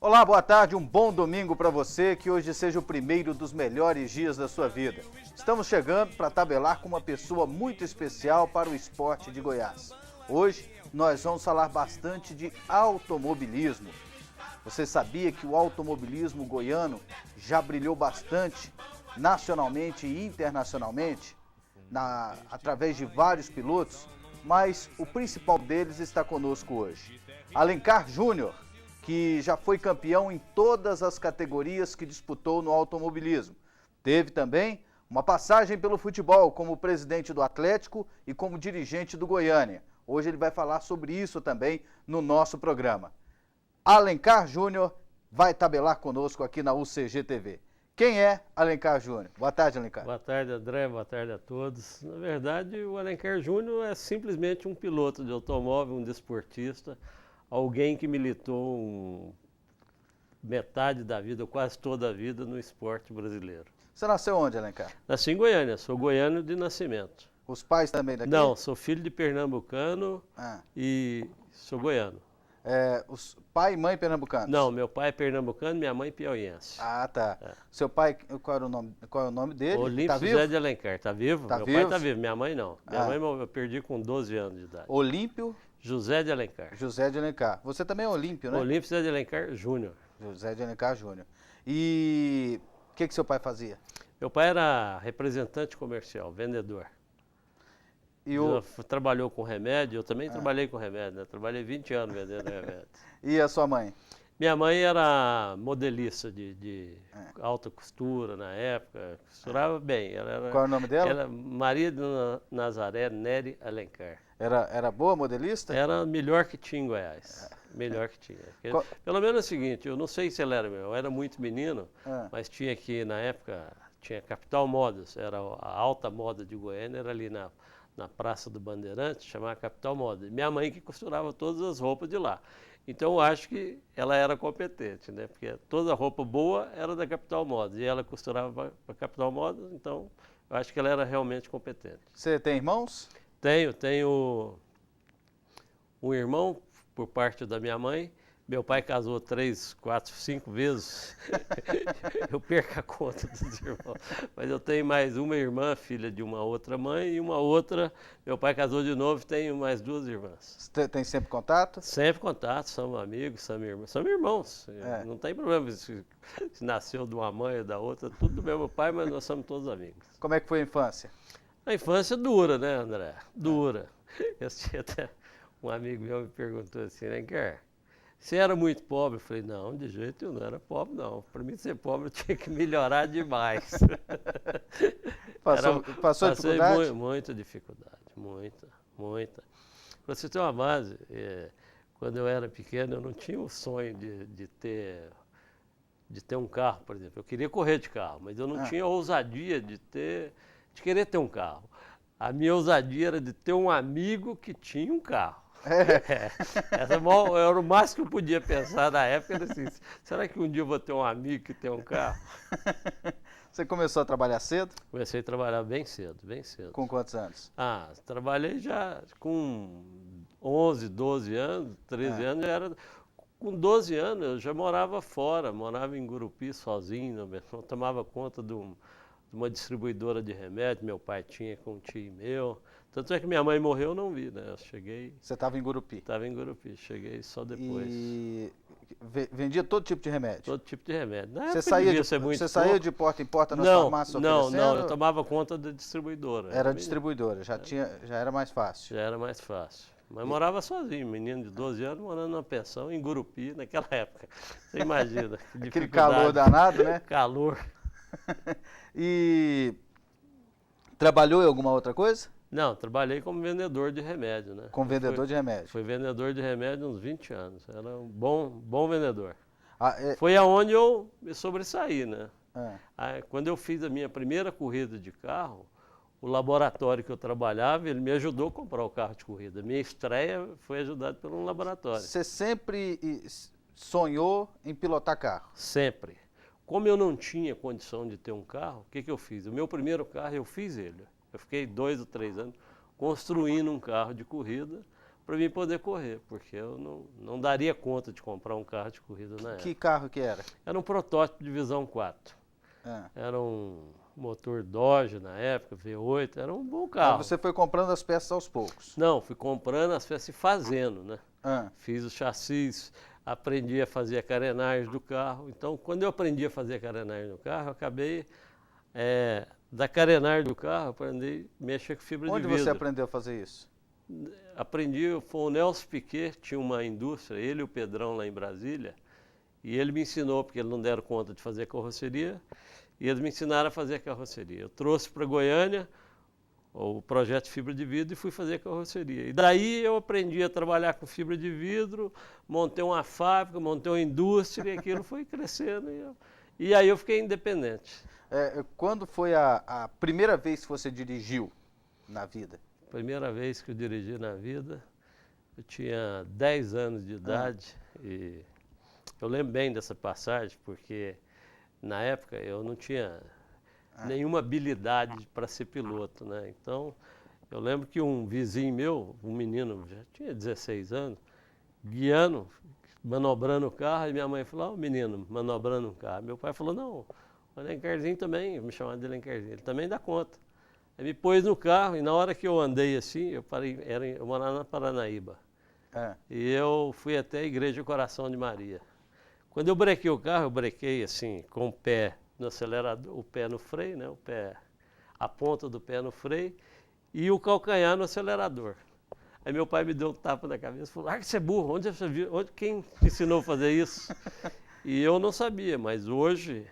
Olá, boa tarde, um bom domingo para você, que hoje seja o primeiro dos melhores dias da sua vida. Estamos chegando para tabelar com uma pessoa muito especial para o esporte de Goiás. Hoje nós vamos falar bastante de automobilismo. Você sabia que o automobilismo goiano já brilhou bastante nacionalmente e internacionalmente, através de vários pilotos, mas o principal deles está conosco hoje. Alencar Júnior, que já foi campeão em todas as categorias que disputou no automobilismo. Teve também uma passagem pelo futebol como presidente do Atlético e como dirigente do Goiânia. Hoje ele vai falar sobre isso também no nosso programa. Alencar Júnior vai tabelar conosco aqui na UCG TV. Quem é Alencar Júnior? Boa tarde, Alencar. Boa tarde, André. Boa tarde a todos. Na verdade, o Alencar Júnior é simplesmente um piloto de automóvel, um desportista, alguém que militou metade da vida, ou quase toda a vida, no esporte brasileiro. Você nasceu onde, Alencar? Nasci em Goiânia, sou goiano de nascimento. Os pais também daqui? Não, sou filho de pernambucano e sou goiano. Os pai e mãe pernambucanos? Não, meu pai é pernambucano, minha mãe piauiense. Ah, tá. Seu pai, qual é o nome dele? Olímpio tá José de Alencar. Tá vivo? Tá meu vivo? pai tá vivo, minha mãe não. Minha mãe eu perdi com 12 anos de idade. Olímpio José de Alencar. José de Alencar. Você também é Olímpio, né? Olímpio José de Alencar Júnior. José de Alencar Júnior. E o que seu pai fazia? Meu pai era representante comercial, vendedor. Trabalhou com remédio, eu também trabalhei com remédio, né? Trabalhei 20 anos vendendo remédio. E a sua mãe? Minha mãe era modelista de alta costura na época, costurava bem. Qual é o nome dela? Ela, Maria de Nazaré Nery Alencar. Era boa modelista? Era a melhor que tinha em Goiás. Melhor que tinha. Pelo menos é o seguinte, eu não sei se ela era meu, eu era muito menino, mas tinha aqui na época, tinha Capital Modas, era a alta moda de Goiânia, era ali na Praça do Bandeirante, chamava Capital Modas. Minha mãe que costurava todas as roupas de lá. Então eu acho que ela era competente, né? Porque toda roupa boa era da Capital Modas e ela costurava para Capital Modas, então eu acho que ela era realmente competente. Você tem irmãos? Tenho um irmão por parte da minha mãe. Meu pai casou 3, 4, 5 vezes. Eu perco a conta dos irmãos. Mas eu tenho mais uma irmã, filha de uma outra mãe, e uma outra. Meu pai casou de novo e tenho mais 2 irmãs. Você tem sempre contato? Sempre contato, somos amigos, somos irmãos. Não tem problema se nasceu de uma mãe ou da outra, tudo do mesmo pai, mas nós somos todos amigos. Como é que foi a infância? A infância dura, né, André? Dura. Eu tinha até um amigo meu me perguntou assim, né, Guer? Você era muito pobre? Eu falei, não, de jeito nenhum, não era pobre, não. Para mim ser pobre eu tinha que melhorar demais. Passou dificuldade? Muita dificuldade, muita. Para você ter uma base, quando eu era pequeno eu não tinha o sonho de ter um carro, por exemplo. Eu queria correr de carro, mas eu não tinha a ousadia de querer ter um carro. A minha ousadia era de ter um amigo que tinha um carro. Era o máximo que eu podia pensar na época, era assim, será que um dia eu vou ter um amigo que tem um carro? Você começou a trabalhar cedo? Comecei a trabalhar bem cedo. Com quantos anos? Trabalhei já com 11, 12 anos, 13 anos, com 12 anos eu já morava fora, morava em Gurupi sozinho, eu tomava conta de uma distribuidora de remédio, meu pai tinha com um tio meu. Tanto é que minha mãe morreu, eu não vi, né? Eu cheguei... Você estava em Gurupi? Estava em Gurupi, cheguei só depois. E vendia todo tipo de remédio? Todo tipo de remédio. Você saía de porta em porta nas farmácias oferecendo? Não, eu tomava conta da distribuidora. Era distribuidora, já era mais fácil. Já era mais fácil. Mas morava sozinho, menino de 12 anos, morando numa pensão em Gurupi, naquela época. Você imagina. Aquele calor danado, né? Calor. E trabalhou em alguma outra coisa? Não, trabalhei como vendedor de remédio, né? Como vendedor de remédio? Fui vendedor de remédio uns 20 anos. Era um bom vendedor. Foi aonde eu me sobressaí, né? Quando eu fiz a minha primeira corrida de carro, o laboratório que eu trabalhava, ele me ajudou a comprar o carro de corrida. Minha estreia foi ajudada por um laboratório. Você sempre sonhou em pilotar carro? Sempre. Como eu não tinha condição de ter um carro, o que eu fiz? O meu primeiro carro, eu fiz ele. Eu fiquei 2 ou 3 anos construindo um carro de corrida para mim poder correr, porque eu não daria conta de comprar um carro de corrida na época. Que carro que era? Era um protótipo de Visão 4. Era um motor Dodge na época, V8, era um bom carro. Aí você foi comprando as peças aos poucos? Não, fui comprando as peças e fazendo, né? Fiz os chassis, aprendi a fazer a carenagem do carro. Então, quando eu aprendi a fazer a carenagem do carro, eu acabei, da carenagem do carro, aprendi a mexer com fibra de vidro. Onde você aprendeu a fazer isso? Aprendi, foi o Nelson Piquet, tinha uma indústria, ele e o Pedrão lá em Brasília, e ele me ensinou, porque eles não deram conta de fazer a carroceria, e eles me ensinaram a fazer a carroceria. Eu trouxe para Goiânia o projeto de fibra de vidro e fui fazer a carroceria. E daí eu aprendi a trabalhar com fibra de vidro, montei uma fábrica, montei uma indústria, e aquilo foi crescendo, e aí eu fiquei independente. Quando foi a primeira vez que você dirigiu na vida? Primeira vez que eu dirigi na vida, eu tinha 10 anos de idade e eu lembro bem dessa passagem, porque na época eu não tinha nenhuma habilidade para ser piloto, né? Então, eu lembro que um vizinho meu, um menino, já tinha 16 anos, guiando, manobrando o carro, e minha mãe falou, o menino manobrando o carro. Meu pai falou, não, o Alencarzinho também, me chamava de Alencarzinho, ele também dá conta. Aí me pôs no carro e na hora que eu andei assim, eu parei, eu morava na Paranaíba. E eu fui até a Igreja Coração de Maria. Quando eu brequei o carro, eu brequei assim, com o pé no acelerador, o pé no freio, né? A ponta do pé no freio e o calcanhar no acelerador. Aí meu pai me deu um tapa na cabeça e falou, que você é burro, onde você viu? Quem te ensinou a fazer isso? E eu não sabia, mas hoje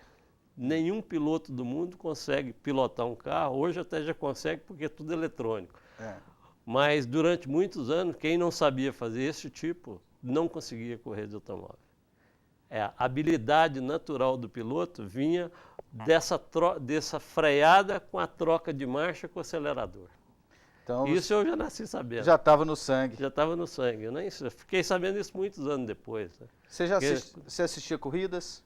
nenhum piloto do mundo consegue pilotar um carro, hoje até já consegue porque é tudo eletrônico. Mas durante muitos anos, quem não sabia fazer esse tipo, não conseguia correr de automóvel. A habilidade natural do piloto vinha dessa freada com a troca de marcha com o acelerador. Então, isso eu já nasci sabendo. Já estava no sangue. Já estava no sangue. Eu fiquei sabendo isso muitos anos depois. Né? Você assistia corridas?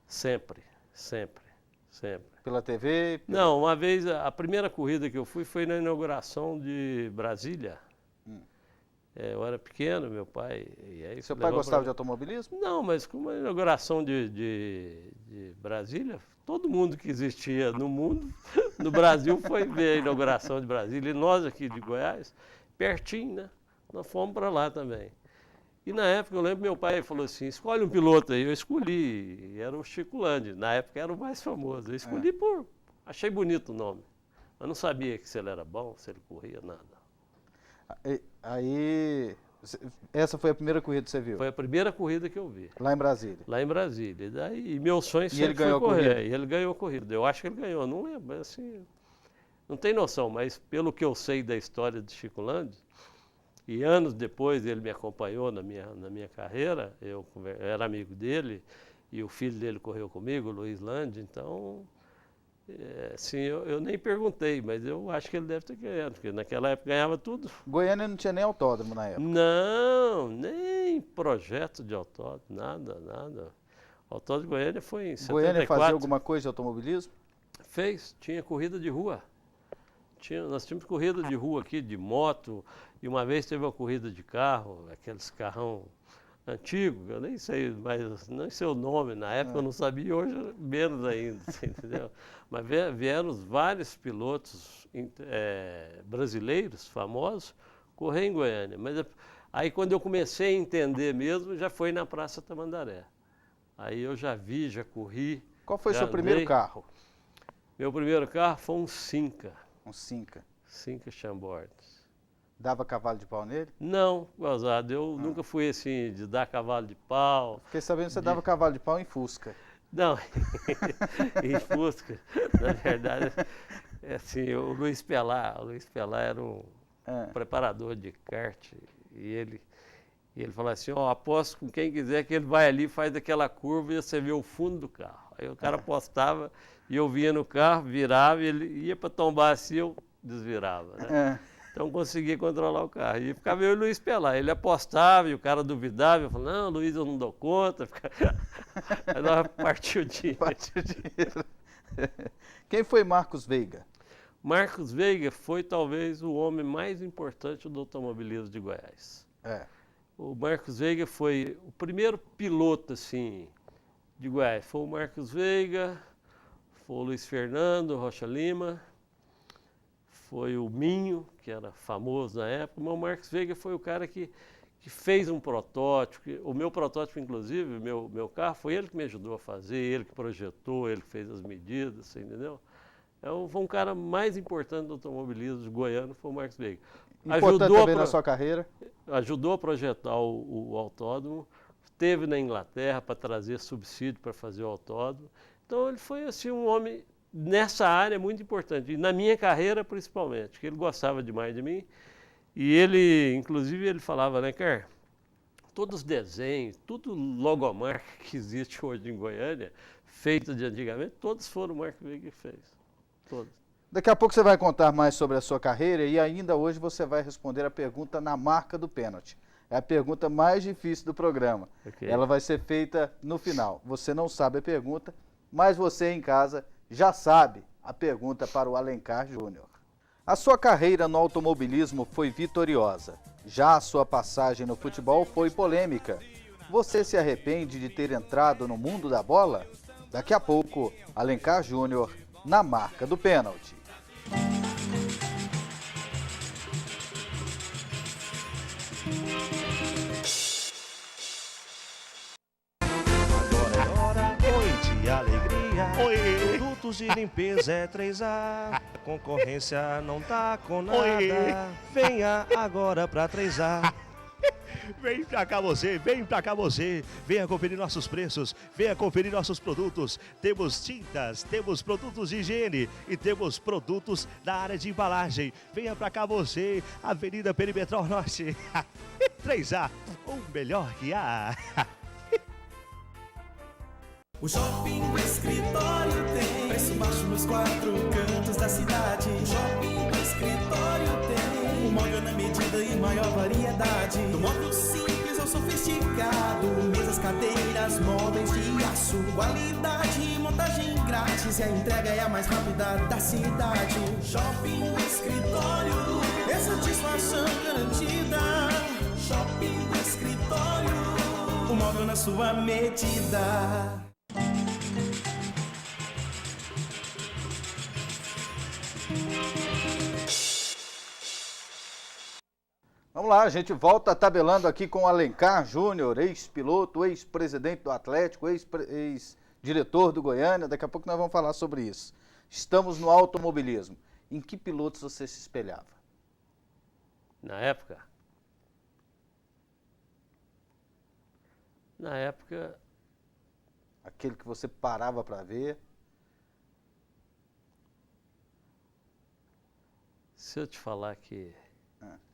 Sempre, sempre, sempre. Pela TV? Não, uma vez, a primeira corrida que eu fui foi na inauguração de Brasília. Eu era pequeno, meu pai... E aí seu pai gostava de automobilismo? Não, mas com a inauguração de Brasília, todo mundo que existia no mundo, no Brasil, foi ver a inauguração de Brasília. E nós aqui de Goiás, pertinho, né? Nós fomos para lá também. E na época, eu lembro, meu pai falou assim, escolhe um piloto aí. Eu escolhi, era o Chico Landi, na época era o mais famoso. Eu escolhi achei bonito o nome. Eu não sabia se ele era bom, se ele corria, nada. Aí, essa foi a primeira corrida que você viu? Foi a primeira corrida que eu vi. Lá em Brasília? Lá em Brasília. E meu sonho sempre foi correr. E ele ganhou a corrida. Eu acho que ele ganhou, não lembro, assim, não tem noção, mas pelo que eu sei da história de Chico Landi, e anos depois ele me acompanhou na minha carreira, eu era amigo dele, e o filho dele correu comigo, o Luiz Landi, então... Assim, eu nem perguntei, mas eu acho que ele deve ter ganhado, porque naquela época ganhava tudo. Goiânia não tinha nem autódromo na época? Não, nem projeto de autódromo, nada. O autódromo de Goiânia foi em 74. Goiânia fazia alguma coisa de automobilismo? Fez, tinha corrida de rua. Nós tínhamos corrida de rua aqui, de moto, e uma vez teve uma corrida de carro, aqueles carrão antigo, eu nem sei, mas nem sei o nome, na época eu não sabia, hoje menos ainda, entendeu? Mas vieram vários pilotos brasileiros, famosos, correr em Goiânia. Mas aí quando eu comecei a entender mesmo, já foi na Praça Tamandaré. Aí eu já vi, já corri. Qual foi o seu primeiro carro? Meu primeiro carro foi um Cinca. Um Cinca? Cinca Chambord. Dava cavalo de pau nele? Não, gozado. Eu nunca fui assim de dar cavalo de pau. Fiquei sabendo que você dava cavalo de pau em Fusca. Não, em Fusca. Na verdade, assim, o Luiz Pelá era um preparador de kart e ele falou assim, aposto com quem quiser que ele vai ali, faz aquela curva e você vê o fundo do carro. Aí o cara apostava e eu vinha no carro, virava, e ele ia para tombar assim, eu desvirava, né? Então conseguia controlar o carro. E ficava eu e o Luiz Pelá. Ele apostava e o cara duvidava. Eu falava, não, Luiz, eu não dou conta. Aí nós partiu o dinheiro. Quem foi Marcos Veiga? Marcos Veiga foi talvez o homem mais importante do automobilismo de Goiás. O Marcos Veiga foi o primeiro piloto, assim, de Goiás. Foi o Marcos Veiga, foi o Luiz Fernando Rocha Lima, foi o Minho, que era famoso na época, mas o Marcos Veiga foi o cara que fez um protótipo. O meu protótipo, inclusive, meu carro, foi ele que me ajudou a fazer, ele que projetou, ele que fez as medidas, você entendeu? Foi um cara mais importante do automobilismo goiano, foi o Marcos Veiga. Importante também na sua carreira? Ajudou a projetar o autódromo, esteve na Inglaterra para trazer subsídio para fazer o autódromo. Então ele foi assim, um homem nessa área muito importante, e na minha carreira principalmente, que ele gostava demais de mim. E ele, inclusive, ele falava, né, cara, todos os desenhos, tudo logomarca que existe hoje em Goiânia, feito de antigamente, todos foram o Marcos Veiga que fez. Todos. Daqui a pouco você vai contar mais sobre a sua carreira e ainda hoje você vai responder a pergunta na marca do pênalti. É a pergunta mais difícil do programa. Okay. Ela vai ser feita no final. Você não sabe a pergunta, mas você em casa já sabe a pergunta para o Alencar Júnior. A sua carreira no automobilismo foi vitoriosa. Já a sua passagem no futebol foi polêmica. Você se arrepende de ter entrado no mundo da bola? Daqui a pouco, Alencar Júnior na marca do pênalti. Agora é hora, oi de alegria. Oi. Produtos de limpeza é 3A. Concorrência não tá com nada. Oi. Venha agora pra 3A. Vem pra cá você, vem pra cá você. Venha conferir nossos preços, venha conferir nossos produtos. Temos tintas, temos produtos de higiene e temos produtos da área de embalagem. Venha pra cá você, Avenida Perimetral Norte. 3A, o melhor que há. O Shopping do Escritório tem preço baixo nos 4 cantos da cidade. O Shopping do Escritório tem um móvel na medida e maior variedade. Do móvel simples ao sofisticado, mesas, cadeiras, móveis de aço. Qualidade e montagem grátis e a entrega é a mais rápida da cidade. Shopping do Escritório, é satisfação garantida. Shopping do Escritório, o móvel na sua medida. Vamos lá, a gente volta tabelando aqui com o Alencar Júnior, ex-piloto, ex-presidente do Atlético, ex-diretor do Goiânia. Daqui a pouco nós vamos falar sobre isso. Estamos no automobilismo. Em que pilotos você se espelhava? Na época? Na época... Aquele que você parava para ver? Se eu te falar que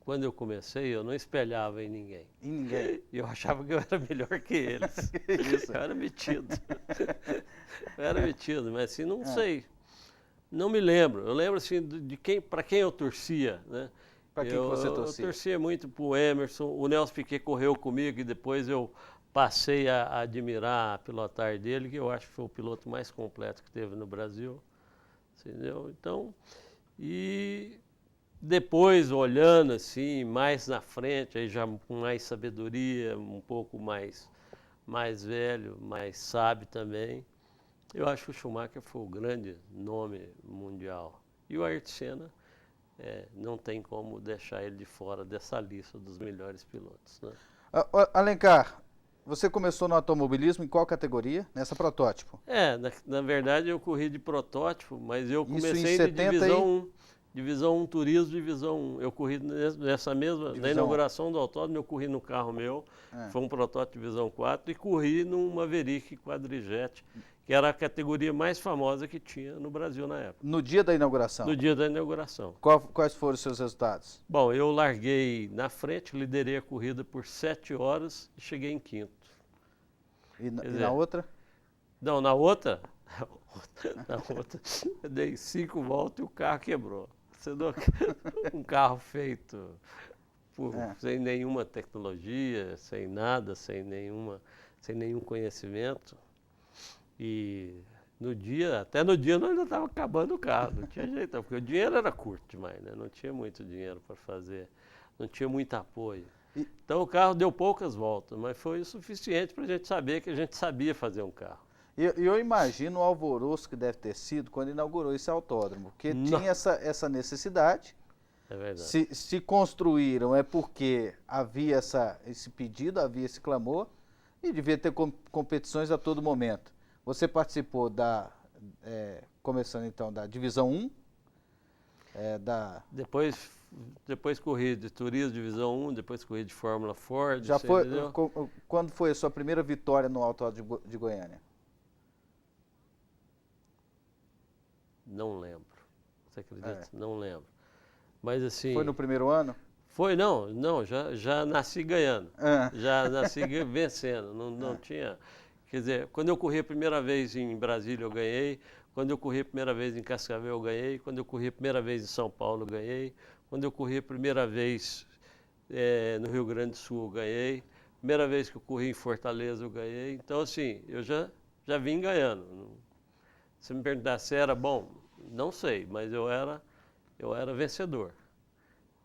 quando eu comecei, eu não espelhava em ninguém. Em ninguém? E eu achava que eu era melhor que eles. Que isso? Eu era metido. Eu era metido, mas assim, não sei. Não me lembro. Eu lembro assim de para quem eu torcia, né? Para quem que você torcia? Eu torcia muito para o Emerson. O Nelson Piquet correu comigo e depois eu passei a admirar a pilotar dele, que eu acho que foi o piloto mais completo que teve no Brasil. Entendeu? Então, e depois, olhando assim, mais na frente, aí já com mais sabedoria, um pouco mais velho, mais sábio também, eu acho que o Schumacher foi o grande nome mundial. E o Ayrton Senna, não tem como deixar ele de fora dessa lista dos melhores pilotos, né? Alencar, você começou no automobilismo em qual categoria? Nessa protótipo? Na verdade eu corri de protótipo, mas eu comecei de divisão 1. Divisão 1 turismo, divisão 1. Eu corri nessa mesma, divisão na inauguração do autódromo, eu corri no carro meu, foi um protótipo divisão 4, e corri num Maverick Quadrijet, que era a categoria mais famosa que tinha no Brasil na época. No dia da inauguração? No dia da inauguração. Quais foram os seus resultados? Bom, eu larguei na frente, liderei a corrida por 7 horas e cheguei em quinto. E na outra? Não, na outra eu dei 5 voltas e o carro quebrou. Um carro feito sem nenhuma tecnologia, sem nada, sem nenhum conhecimento. E até no dia nós já estávamos acabando o carro, não tinha jeito, porque o dinheiro era curto demais, né? Não tinha muito dinheiro para fazer, não tinha muito apoio. Então o carro deu poucas voltas, mas foi o suficiente para a gente saber que a gente sabia fazer um carro. E eu imagino o alvoroço que deve ter sido quando inaugurou esse autódromo, porque tinha essa necessidade. É verdade. Se construíram é porque havia esse pedido, havia esse clamor, e devia ter competições a todo momento. Você participou começando então da Divisão 1, Depois corri de Turismo Divisão 1, depois corri de Fórmula Ford. Já foi, quando foi a sua primeira vitória no Autódromo de Goiânia? Não lembro. Você acredita? Não lembro. Mas assim... Foi no primeiro ano? Foi, não, já nasci ganhando. Já nasci vencendo. Não tinha... Quer dizer, quando eu corri a primeira vez em Brasília, eu ganhei. Quando eu corri a primeira vez em Cascavel, eu ganhei. Quando eu corri a primeira vez em São Paulo, eu ganhei. Quando eu corri a primeira vez no Rio Grande do Sul, eu ganhei. Primeira vez que eu corri em Fortaleza, eu ganhei. Então, assim, eu já vim ganhando. Se me perguntar se era bom, não sei, mas eu era vencedor.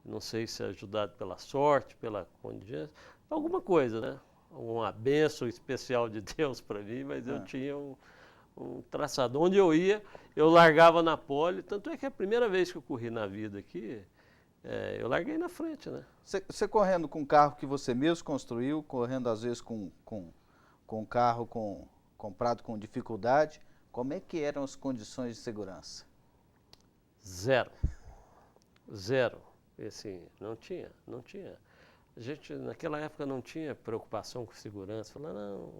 Não sei se é ajudado pela sorte, pela contingência, alguma coisa, né? Uma bênção especial de Deus para mim, mas eu tinha um traçado. Onde eu ia, eu largava na pole, tanto é que a primeira vez que eu corri na vida aqui, eu larguei na frente, né? Você correndo com um carro que você mesmo construiu, correndo às vezes com um carro comprado com dificuldade, como é que eram as condições de segurança? Zero. Assim, não tinha. A gente, naquela época, não tinha preocupação com segurança. Falava, não,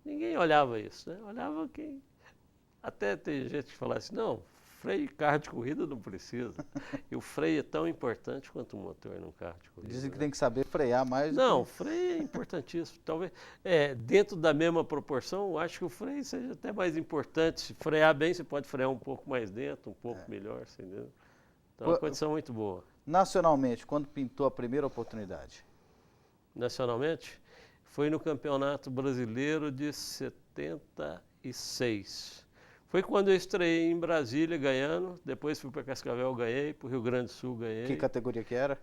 ninguém olhava isso, né? Olhava quem... Até tem gente que falava assim, não, freio e carro de corrida não precisa. E o freio é tão importante quanto o motor num carro de corrida. Dizem que tem que saber frear mais. Não, freio é importantíssimo. Talvez, dentro da mesma proporção, eu acho que o freio seja até mais importante. Se frear bem, você pode frear um pouco mais dentro, um pouco melhor, entendeu? Então, é uma condição muito boa. Nacionalmente, quando pintou a primeira oportunidade? Nacionalmente, foi no Campeonato Brasileiro de 76. Foi quando eu estreiei em Brasília ganhando, depois fui para Cascavel, ganhei, para o Rio Grande do Sul ganhei. Que categoria que era?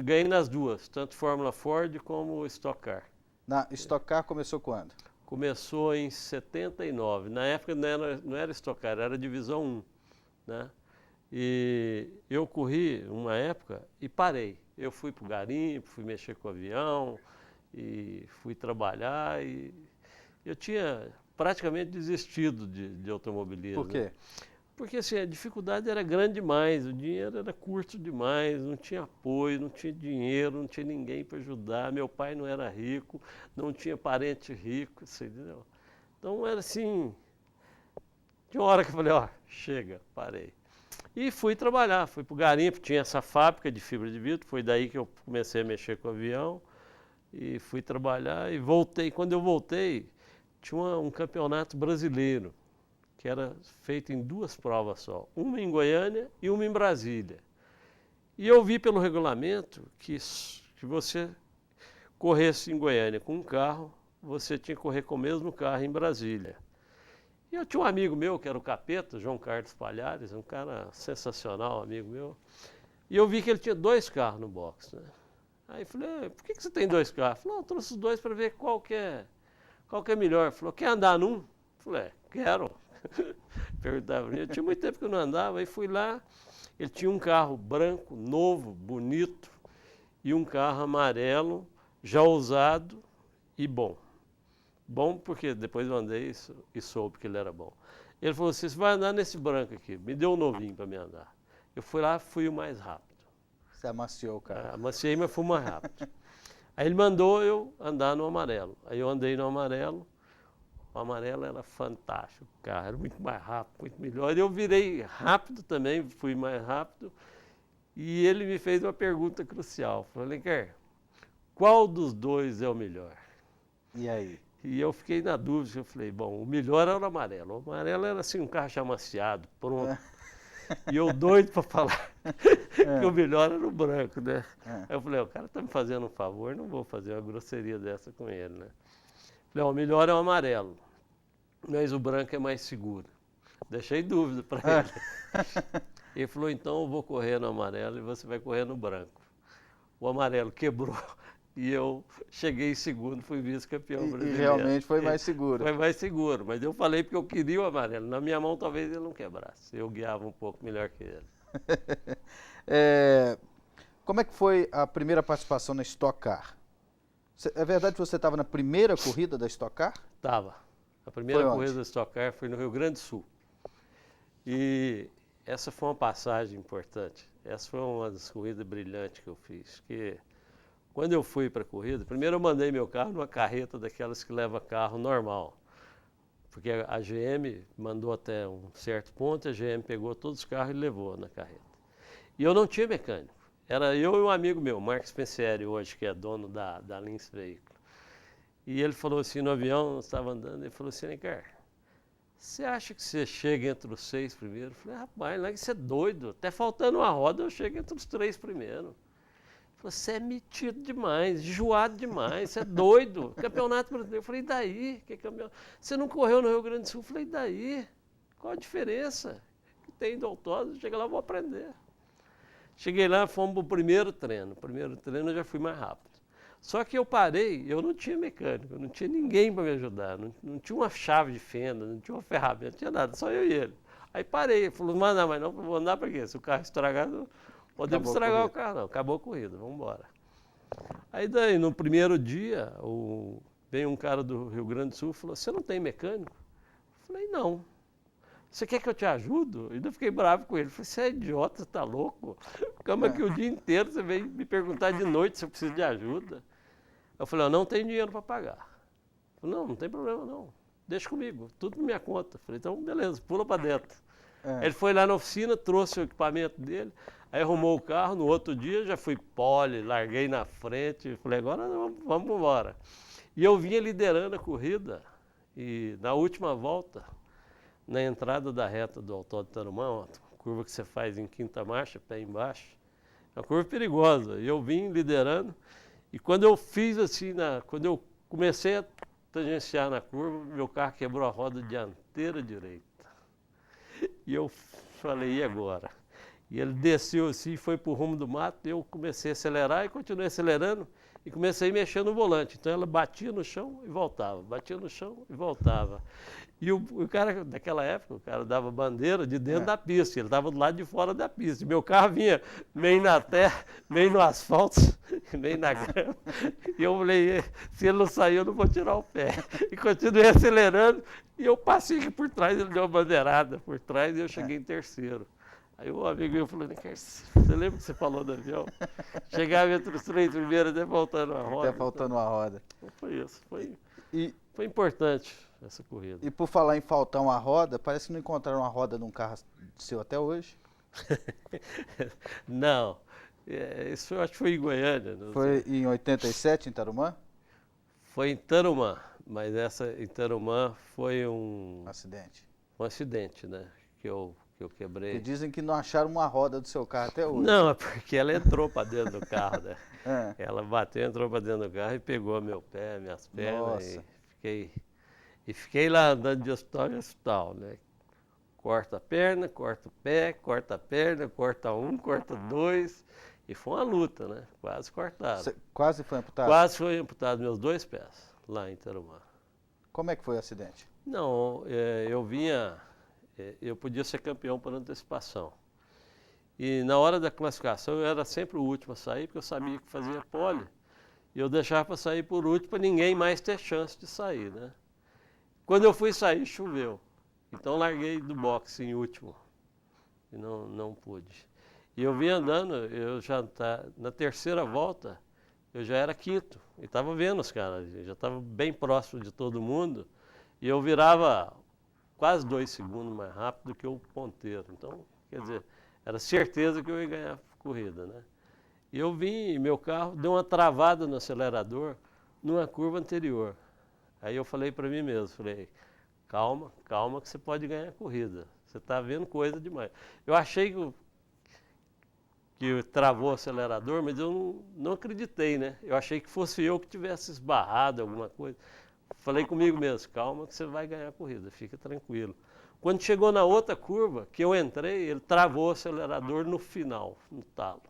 Ganhei nas duas, tanto Fórmula Ford como Stock Car. Na Stock Car começou quando? Começou em 79. Na época não era Stock Car, era Divisão 1, né? E eu corri uma época e parei. Eu fui para o garimpo, fui mexer com o avião e fui trabalhar e eu tinha praticamente desistido de automobilismo. Por quê? Porque assim, a dificuldade era grande demais, o dinheiro era curto demais, não tinha apoio, não tinha dinheiro, não tinha ninguém para ajudar. Meu pai não era rico, não tinha parente rico, entendeu? Então era assim, de uma hora que eu falei, chega, parei. E fui trabalhar, fui para o garimpo, tinha essa fábrica de fibra de vidro, foi daí que eu comecei a mexer com o avião e fui trabalhar e voltei. Quando eu voltei, tinha um campeonato brasileiro, que era feito em duas provas só, uma em Goiânia e uma em Brasília. E eu vi pelo regulamento que você corresse em Goiânia com um carro, você tinha que correr com o mesmo carro em Brasília. E eu tinha um amigo meu, que era o Capeta, João Carlos Palhares, um cara sensacional, amigo meu. E eu vi que ele tinha 2 carros no box, né? Aí falei, por que você tem 2 carros? Ele falou, eu trouxe os 2 para ver qual que é melhor. Ele falou, quer andar num? Eu falei, quero. Perguntava para mim, eu tinha muito tempo que eu não andava, aí fui lá, ele tinha um carro branco, novo, bonito, e um carro amarelo, já usado e bom. Bom porque depois eu andei e soube que ele era bom. Ele falou assim, você vai andar nesse branco aqui, me deu um novinho para me andar. Eu fui lá, fui o mais rápido. Você amaciou o carro. Amaciei, mas fui mais rápido. Aí ele mandou eu andar no amarelo. Aí eu andei no amarelo, o amarelo era fantástico, o carro era muito mais rápido, muito melhor. E eu virei rápido também, fui mais rápido. E ele me fez uma pergunta crucial. Falei, Alencar, qual dos 2 é o melhor? E aí? E eu fiquei na dúvida, eu falei, bom, o melhor era o amarelo. O amarelo era assim, um carro amaciado, pronto. E eu doido para falar que o melhor era o branco, né? Aí eu falei, o cara tá me fazendo um favor, não vou fazer uma grosseria dessa com ele, né? Falei, o melhor é o amarelo, mas o branco é mais seguro. Deixei dúvida para ele. Ele falou, então eu vou correr no amarelo e você vai correr no branco. o amarelo quebrou e eu cheguei em segundo, fui vice-campeão brasileiro. E realmente foi mais seguro. Foi mais seguro, mas eu falei porque eu queria o amarelo. Na minha mão talvez ele não quebrasse, eu guiava um pouco melhor que ele. Como é que foi a primeira participação na Stock Car? É verdade que você estava na primeira corrida da Stock Car? Estava. A primeira corrida da Stock Car foi no Rio Grande do Sul. E essa foi uma passagem importante. Essa foi uma das corridas brilhantes que eu fiz. Que quando eu fui para a corrida, primeiro eu mandei meu carro numa carreta daquelas que leva carro normal. Porque a GM mandou até um certo ponto, a GM pegou todos os carros e levou na carreta. E eu não tinha mecânico. Era eu e um amigo meu, Marcos Pensieri, hoje, que é dono da Lins Veículo. E ele falou assim, no avião, nós estávamos andando, ele falou assim, Necar, você acha que você chega entre os 6 primeiros? Eu falei, rapaz, não é que você é doido, até faltando uma roda eu chego entre os 3 primeiros. Ele falou, você é metido demais, enjoado demais, você é doido. Campeonato brasileiro. Eu falei, e daí? Que campeonato? Você não correu no Rio Grande do Sul? Eu falei, e daí? Qual a diferença? Que tem do autódromo, chega lá eu vou aprender. Cheguei lá, fomos para o primeiro treino. O primeiro treino eu já fui mais rápido. Só que eu parei, eu não tinha mecânico, não tinha ninguém para me ajudar, não tinha uma chave de fenda, não tinha uma ferramenta, não tinha nada, só eu e ele. Aí parei, ele falou, mas não vou andar para quê? Se o carro estragar, não podemos estragar o carro, não. Acabou a corrida, vamos embora. Aí daí, no primeiro dia, veio um cara do Rio Grande do Sul e falou, você não tem mecânico? Eu falei, não. Você quer que eu te ajudo? Eu ainda fiquei bravo com ele. Eu falei, você é idiota, você tá louco? Ficamos aqui o dia inteiro, você vem me perguntar de noite se eu preciso de ajuda. Eu falei, eu não tenho dinheiro para pagar. Eu falei, não tem problema não, deixa comigo, tudo na minha conta. Eu falei, então beleza, pula para dentro. Ele foi lá na oficina, trouxe o equipamento dele, aí arrumou o carro, no outro dia já fui pole, larguei na frente, falei, agora vamos embora. E eu vinha liderando a corrida, e na última volta, na entrada da reta do Autódromo Tarumã, uma curva que você faz em quinta marcha, pé embaixo, é uma curva perigosa, e eu vim liderando, e quando eu fiz assim, quando eu comecei a tangenciar na curva, meu carro quebrou a roda dianteira direita. E eu falei, e agora? E ele desceu assim, foi para o rumo do mato, eu comecei a acelerar e continuei acelerando e comecei a mexer no volante. Então ela batia no chão e voltava, batia no chão e voltava. E o cara, naquela época, o cara dava bandeira de dentro da pista, ele estava do lado de fora da pista. E meu carro vinha meio na terra, meio no asfalto, meio na grama. E eu falei, se ele não sair, eu não vou tirar o pé. E continuei acelerando, e eu passei aqui por trás, ele deu uma bandeirada por trás e eu cheguei em terceiro. Aí o amigo meu falou, você lembra que você falou do avião? Chegava entre os 3 primeiros, até faltando uma roda. Até faltando uma roda. Então foi isso, foi importante essa corrida. E por falar em faltar uma roda, parece que não encontraram uma roda num carro seu até hoje? Não, isso eu acho que foi em Goiânia. Foi em 87 em Tarumã? Foi em Tarumã, mas essa em Tarumã foi um acidente. Um acidente, né? Que eu quebrei. Que dizem que não acharam uma roda do seu carro até hoje. Não, é porque ela entrou para dentro do carro, né? Ela bateu, entrou para dentro do carro e pegou meu pé, minhas pernas. E fiquei lá andando de hospital em hospital, né? Corta a perna, corta o pé, corta a perna, corta um, corta dois. E foi uma luta, né? Quase cortado. Você quase foi amputado? Quase foi amputado meus 2 pés, lá em Tarumã. Como é que foi o acidente? Não, eu podia ser campeão por antecipação. E na hora da classificação eu era sempre o último a sair, porque eu sabia que fazia pole. E eu deixava para sair por último para ninguém mais ter chance de sair, né? Quando eu fui sair, choveu. Então larguei do boxe em último. E não pude. E eu vim andando, na terceira volta, eu já era quinto. E estava vendo os caras, já estava bem próximo de todo mundo. E eu virava quase 2 segundos mais rápido que o ponteiro. Então, quer dizer, era certeza que eu ia ganhar a corrida, né? E eu vim, e meu carro deu uma travada no acelerador numa curva anterior. Aí eu falei para mim mesmo, falei, calma que você pode ganhar a corrida. Você está vendo coisa demais. Eu achei que travou o acelerador, mas eu não acreditei, né? Eu achei que fosse eu que tivesse esbarrado alguma coisa. Falei comigo mesmo, calma que você vai ganhar a corrida, fica tranquilo. Quando chegou na outra curva, que eu entrei, ele travou o acelerador no final, no talo.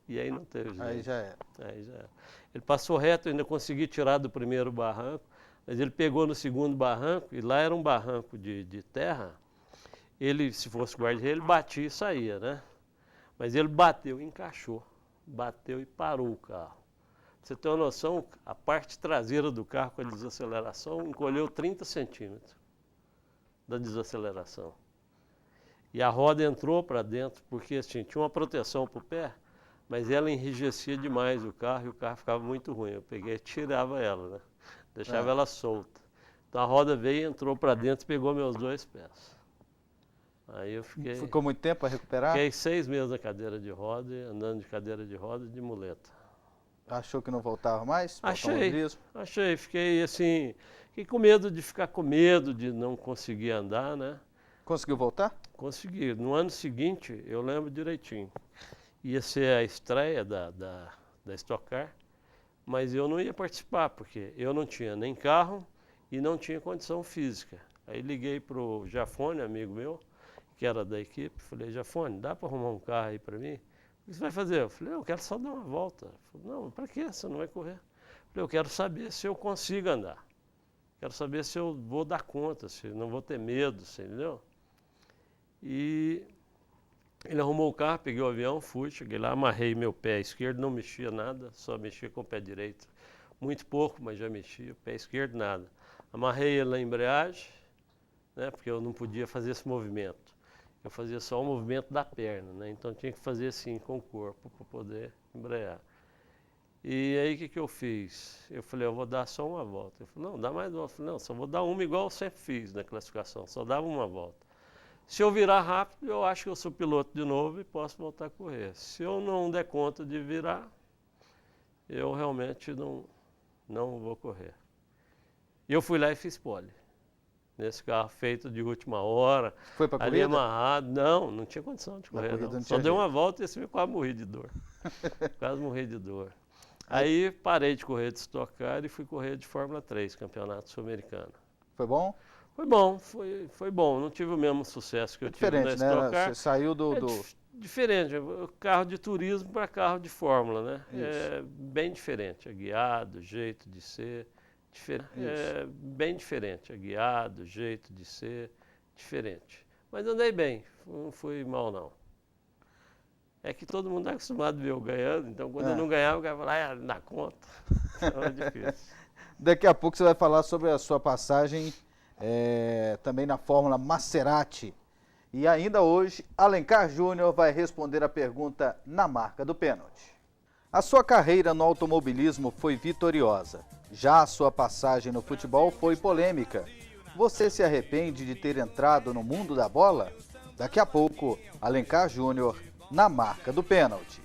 E aí não teve jeito. Aí já era. Aí já era. Ele passou reto, eu ainda consegui tirar do primeiro barranco, mas ele pegou no segundo barranco, e lá era um barranco de terra. Ele, se fosse guarda-reio, ele batia e saía, né? Mas ele bateu e encaixou. Bateu e parou o carro. Pra você ter uma noção, a parte traseira do carro com a desaceleração encolheu 30 centímetros da desaceleração. E a roda entrou para dentro, porque assim, tinha uma proteção para o pé, mas ela enrijecia demais o carro e o carro ficava muito ruim. Eu peguei e tirava ela, né? Deixava ela solta. Então a roda veio e entrou para dentro e pegou meus 2 pés. Aí eu fiquei... Ficou muito tempo para recuperar? Fiquei 6 meses na cadeira de roda, andando de cadeira de roda e de muleta. Achou que não voltava mais? Achei. Fiquei assim, fiquei com medo de ficar com medo de não conseguir andar, né? Conseguiu voltar? Consegui. No ano seguinte, eu lembro direitinho, ia ser a estreia da Stock Car, mas eu não ia participar, porque eu não tinha nem carro e não tinha condição física. Aí liguei para o Jafone, amigo meu, que era da equipe, falei, Jafone, dá para arrumar um carro aí para mim? O que você vai fazer? Eu falei, eu quero só dar uma volta. Ele falou, não, para quê? Você não vai correr. Eu falei, eu quero saber se eu consigo andar. Quero saber se eu vou dar conta, se não vou ter medo, você entendeu? E ele arrumou o carro, peguei o avião, fui, cheguei lá, amarrei meu pé esquerdo, não mexia nada, só mexia com o pé direito. Muito pouco, mas já mexia, o pé esquerdo nada. Amarrei ele na embreagem, né, porque eu não podia fazer esse movimento. Eu fazia só o movimento da perna, né, então tinha que fazer assim com o corpo para poder embrear. E aí o que eu fiz? Eu falei, eu vou dar só uma volta. Ele falou, não, dá mais uma. Eu falei, não, só vou dar uma igual eu sempre fiz na classificação, só dava uma volta. Se eu virar rápido, eu acho que eu sou piloto de novo e posso voltar a correr. Se eu não der conta de virar, eu realmente não vou correr. E eu fui lá e fiz pole. Nesse carro feito de última hora. Foi para ali corrida? amarrado. Não tinha condição de correr. Não. Só dei uma volta e assim, quase morri de dor. Quase morri de dor. Aí parei de correr de Stock Car e fui correr de Fórmula 3, Campeonato Sul-Americano. Foi bom? Foi bom. Não tive o mesmo sucesso que eu tive na Stock Car. Você saiu do... Diferente, carro de turismo para carro de Fórmula, né? É bem diferente, é guiado, jeito de ser, é bem diferente, é guiado, jeito de ser, diferente. Mas andei bem, não fui mal não. É que todo mundo está acostumado a ver eu ganhando, então quando eu não ganhava, o cara falava, dá conta. Então é difícil. Daqui a pouco você vai falar sobre a sua passagem também na Fórmula Maserati. E ainda hoje, Alencar Júnior vai responder a pergunta na marca do pênalti. A sua carreira no automobilismo foi vitoriosa. Já a sua passagem no futebol foi polêmica. Você se arrepende de ter entrado no mundo da bola? Daqui a pouco, Alencar Júnior na marca do pênalti.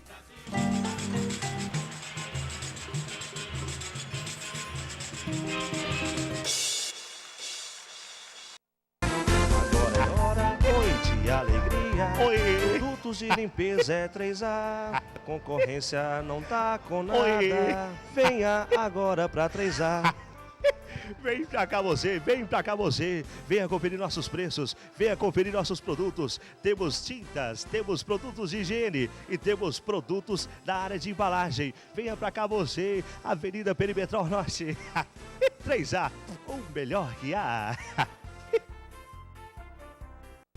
Alegria. Oi. Produtos de limpeza é 3A. Concorrência não tá com nada. Oi. Venha agora pra 3A. Vem pra cá você, venha conferir nossos preços, venha conferir nossos produtos. Temos tintas, temos produtos de higiene e temos produtos da área de embalagem. Venha pra cá você, Avenida Perimetral Norte. 3A, o melhor que há.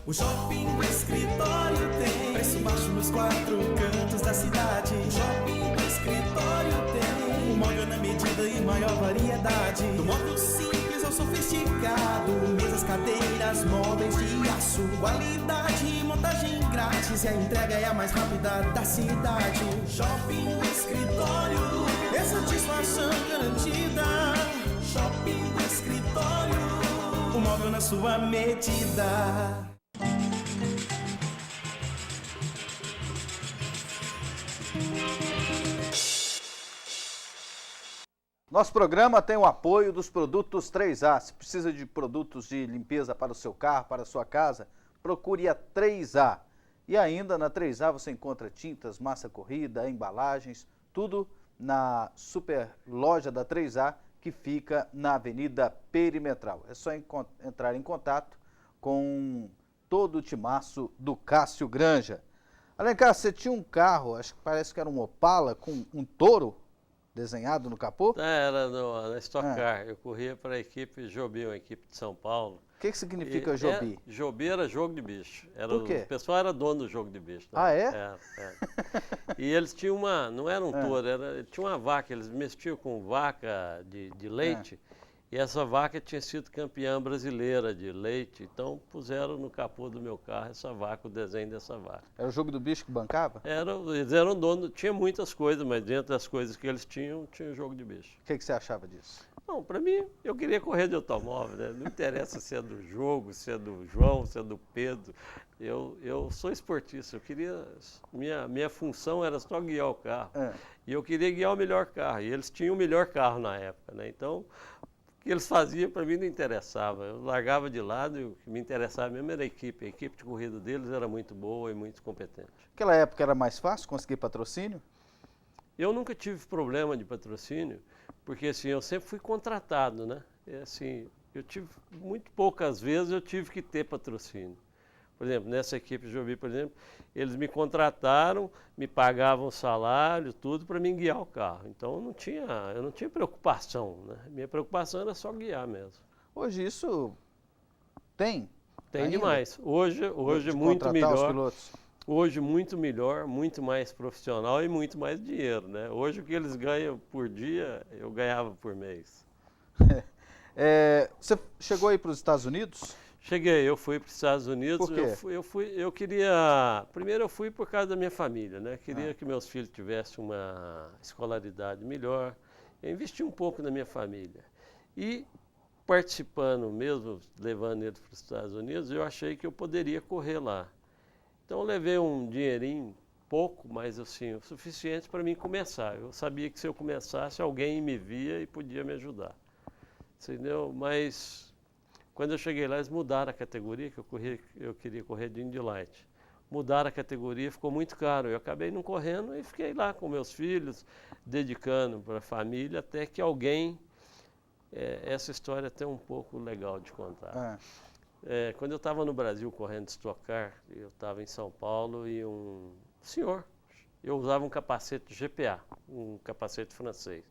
O Shopping do Escritório tem preço baixo nos 4 cantos da cidade. O Shopping do Escritório tem um móvel na medida e maior variedade. Do modo simples ao sofisticado, mesas, cadeiras, móveis de aço, qualidade e montagem grátis. E a entrega é a mais rápida da cidade. Shopping do Escritório é satisfação garantida. Shopping do Escritório, o móvel na sua medida. Nosso programa tem o apoio dos produtos 3A. Se precisa de produtos de limpeza para o seu carro, para a sua casa, procure a 3A. E ainda na 3A você encontra tintas, massa corrida, embalagens, tudo na super loja da 3A, que fica na Avenida Perimetral. É só entrar em contato com todo o timaço do Cássio Granja. Alencar, você tinha um carro, acho que parece que era um Opala, com um touro desenhado no capô? Era na Stock Car. Eu corria para a equipe Joby, uma equipe de São Paulo. O que significa Joby? Joby era jogo de bicho. Por quê? O pessoal era dono do jogo de bicho. Né? Ah, é? É. E eles tinham não era um touro, tinha uma vaca, eles mexiam com vaca de leite. E essa vaca tinha sido campeã brasileira de leite, então puseram no capô do meu carro essa vaca, o desenho dessa vaca. Era o jogo do bicho que bancava? Eles eram donos, tinha muitas coisas, mas dentro das coisas que eles tinha o jogo de bicho. O que você achava disso? Não, para mim, eu queria correr de automóvel, né? Não interessa se é do jogo, se é do João, se é do Pedro. Eu sou esportista, eu queria, minha função era só guiar o carro. E eu queria guiar o melhor carro, e eles tinham o melhor carro na época, né? Então, o que eles faziam para mim não interessava. Eu largava de lado e o que me interessava mesmo era a equipe. A equipe de corrida deles era muito boa e muito competente. Naquela época era mais fácil conseguir patrocínio? Eu nunca tive problema de patrocínio, porque assim, eu sempre fui contratado, né? E, assim, eu tive, muito poucas vezes eu tive que ter patrocínio. Por exemplo, nessa equipe de Joby, por exemplo, eles me contrataram, me pagavam salário, tudo para me guiar o carro. Então eu não tinha preocupação, né? Minha preocupação era só guiar mesmo. Hoje isso tem? Tem ainda? Demais. Hoje muito melhor. Os pilotos. Hoje muito melhor, muito mais profissional e muito mais dinheiro, né? Hoje o que eles ganham por dia, eu ganhava por mês. Você chegou aí para os Estados Unidos? Cheguei, eu fui para os Estados Unidos. Por quê? Eu queria. Primeiro eu fui por causa da minha família, né? Queria que meus filhos tivessem uma escolaridade melhor. Eu investi um pouco na minha família. E participando mesmo, levando eles para os Estados Unidos, eu achei que eu poderia correr lá. Então eu levei um dinheirinho, pouco, mas assim, o suficiente para mim começar. Eu sabia que se eu começasse, alguém me via e podia me ajudar. Entendeu? Mas quando eu cheguei lá, eles mudaram a categoria, que eu queria correr de Indy Light. Mudaram a categoria, ficou muito caro. Eu acabei não correndo e fiquei lá com meus filhos, dedicando para a família, até que alguém... essa história é até um pouco legal de contar. Quando eu estava no Brasil correndo de Stock Car, eu estava em São Paulo e um senhor, eu usava um capacete GPA, um capacete francês.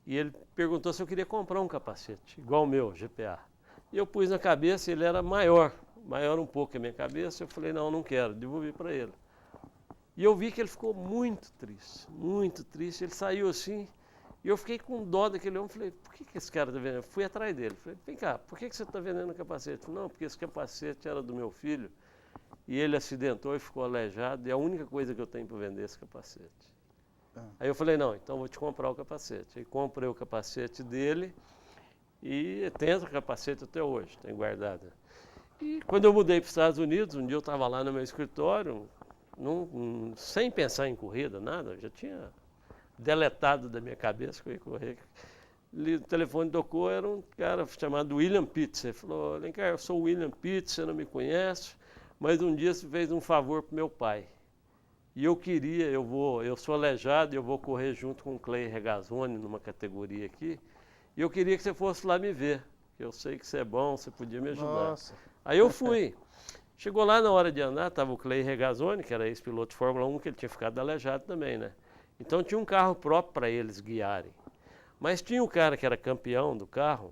E ele perguntou se eu queria comprar um capacete, igual o meu, GPA. E eu pus na cabeça, ele era maior um pouco que a minha cabeça. Eu falei, não quero, devolvi para ele. E eu vi que ele ficou muito triste. Ele saiu assim, e eu fiquei com dó daquele homem. Falei, por que esse cara está vendendo? Eu fui atrás dele. Falei, vem cá, por que você está vendendo o capacete? Ele falou, não, porque esse capacete era do meu filho, e ele acidentou e ficou aleijado, e é a única coisa que eu tenho para vender esse capacete. Aí eu falei, não, então vou te comprar o capacete. Aí comprei o capacete dele, e tenho o capacete até hoje, tenho guardado. E quando eu mudei para os Estados Unidos, um dia eu estava lá no meu escritório, sem pensar em corrida, nada, eu já tinha deletado da minha cabeça que eu ia correr. O telefone tocou, era um cara chamado William Pitts. Ele falou, Alencar, eu sou o William Pitts, você não me conhece, mas um dia você fez um favor para meu pai. E eu sou aleijado e eu vou correr junto com o Clay Regazzoni numa categoria aqui, e eu queria que você fosse lá me ver. Eu sei que você é bom, você podia me ajudar. Nossa. Aí eu fui. Chegou lá na hora de andar, estava o Clay Regazzoni, que era ex-piloto de Fórmula 1, que ele tinha ficado aleijado também, né? Então tinha um carro próprio para eles guiarem. Mas tinha um cara que era campeão do carro,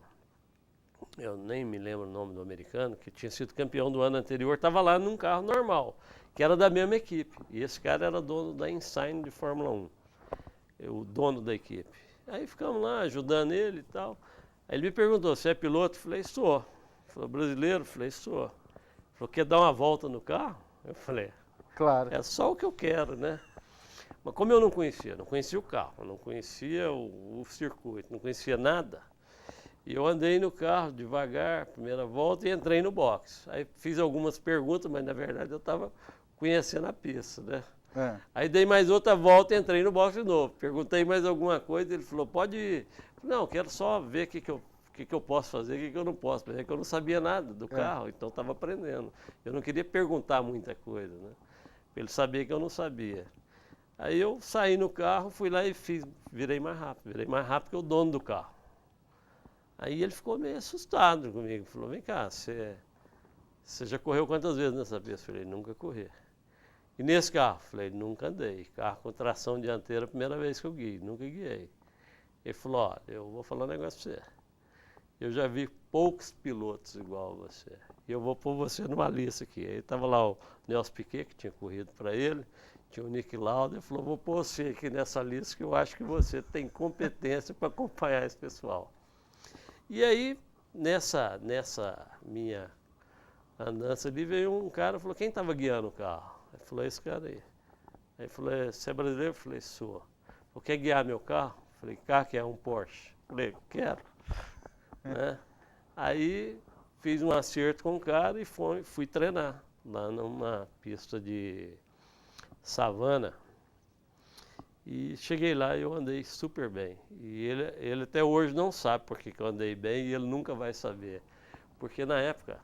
eu nem me lembro o nome do americano, que tinha sido campeão do ano anterior, estava lá num carro normal, que era da mesma equipe. E esse cara era dono da Ensign de Fórmula 1, o dono da equipe. Aí ficamos lá ajudando ele e tal. Aí ele me perguntou, você é piloto? Eu falei, sou. Ele falou, brasileiro? Eu falei, sou. Ele falou, quer dar uma volta no carro? Eu falei, claro. É só o que eu quero, né? Mas como eu não conhecia o carro, não conhecia o circuito, não conhecia nada, e eu andei no carro devagar, primeira volta, e entrei no box. Aí fiz algumas perguntas, mas na verdade eu estava conhecendo a pista, né? Aí dei mais outra volta e entrei no box de novo. Perguntei mais alguma coisa, ele falou, pode ir. Não, quero só ver o que eu posso fazer, o que eu não posso. Mas é que eu não sabia nada do carro, então estava aprendendo. Eu não queria perguntar muita coisa, né? Ele sabia que eu não sabia. Aí eu saí no carro, fui lá e virei mais rápido que o dono do carro. Aí ele ficou meio assustado comigo, falou, vem cá, você já correu quantas vezes nessa pista? Eu falei, nunca corri. E nesse carro? Falei, nunca andei. Carro com tração dianteira, primeira vez que eu guiei, nunca guiei. Ele falou, ó, eu vou falar um negócio pra você. Eu já vi poucos pilotos igual a você. E eu vou pôr você numa lista aqui. Aí estava lá o Nelson Piquet, que tinha corrido para ele, tinha o Nick Lauda, ele falou, vou pôr você aqui nessa lista que eu acho que você tem competência para acompanhar esse pessoal. E aí, nessa minha andança ali, veio um cara e falou, quem estava guiando o carro? Ele falou, esse cara aí. Aí ele falou, você é brasileiro? Eu falei, sou. Falei, quer guiar meu carro? Eu falei, carro que é um Porsche? Eu falei, quero. Né? Aí fiz um acerto com o cara e fui treinar lá numa pista de savana. E cheguei lá e eu andei super bem. E ele até hoje não sabe por que eu andei bem e ele nunca vai saber. Porque na época,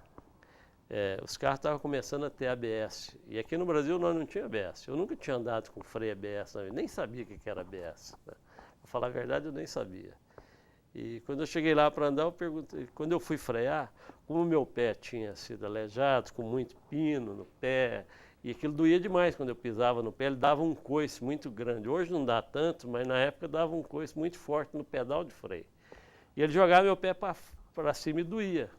os carros estavam começando a ter ABS. E aqui no Brasil nós não tinha ABS. Eu nunca tinha andado com freio ABS, nem sabia o que era ABS. Né? Pra falar a verdade, eu nem sabia. E quando eu cheguei lá para andar, eu perguntei, quando eu fui frear, como o meu pé tinha sido aleijado, com muito pino no pé, e aquilo doía demais quando eu pisava no pé, ele dava um coice muito grande. Hoje não dá tanto, mas na época dava um coice muito forte no pedal de freio. E ele jogava meu pé para cima e doía.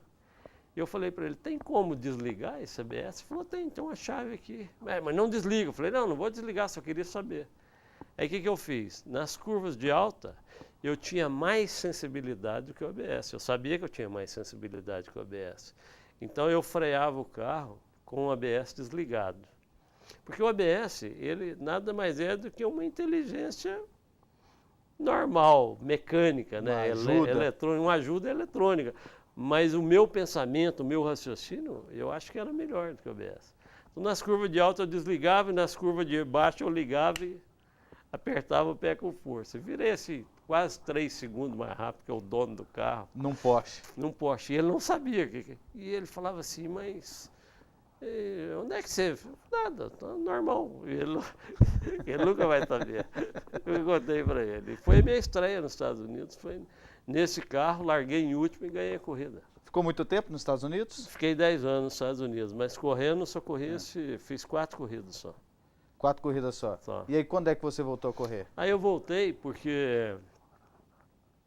E eu falei para ele, tem como desligar esse ABS? Ele falou, tem uma chave aqui. Mas não desliga. Eu falei, não vou desligar, só queria saber. Aí o que eu fiz? Nas curvas de alta, eu tinha mais sensibilidade do que o ABS. Eu sabia que eu tinha mais sensibilidade que o ABS. Então eu freava o carro com o ABS desligado. Porque o ABS, ele nada mais é do que uma inteligência normal, mecânica, né? Uma ajuda eletrônica. Mas o meu pensamento, o meu raciocínio, eu acho que era melhor do que o ABS. Então nas curvas de alta eu desligava e nas curvas de baixo eu ligava e apertava o pé com força. Virei assim, quase 3 segundos mais rápido que o dono do carro. Num Porsche. E ele não sabia. E ele falava assim, mas onde é que você... Nada, tá normal. Ele nunca vai saber. Eu contei para ele. Foi a minha estreia nos Estados Unidos. Foi nesse carro, larguei em último e ganhei a corrida. Ficou muito tempo nos Estados Unidos? Fiquei 10 anos nos Estados Unidos, mas correndo só corri, fiz 4 corridas só. 4 corridas só? E aí quando é que você voltou a correr? Aí eu voltei porque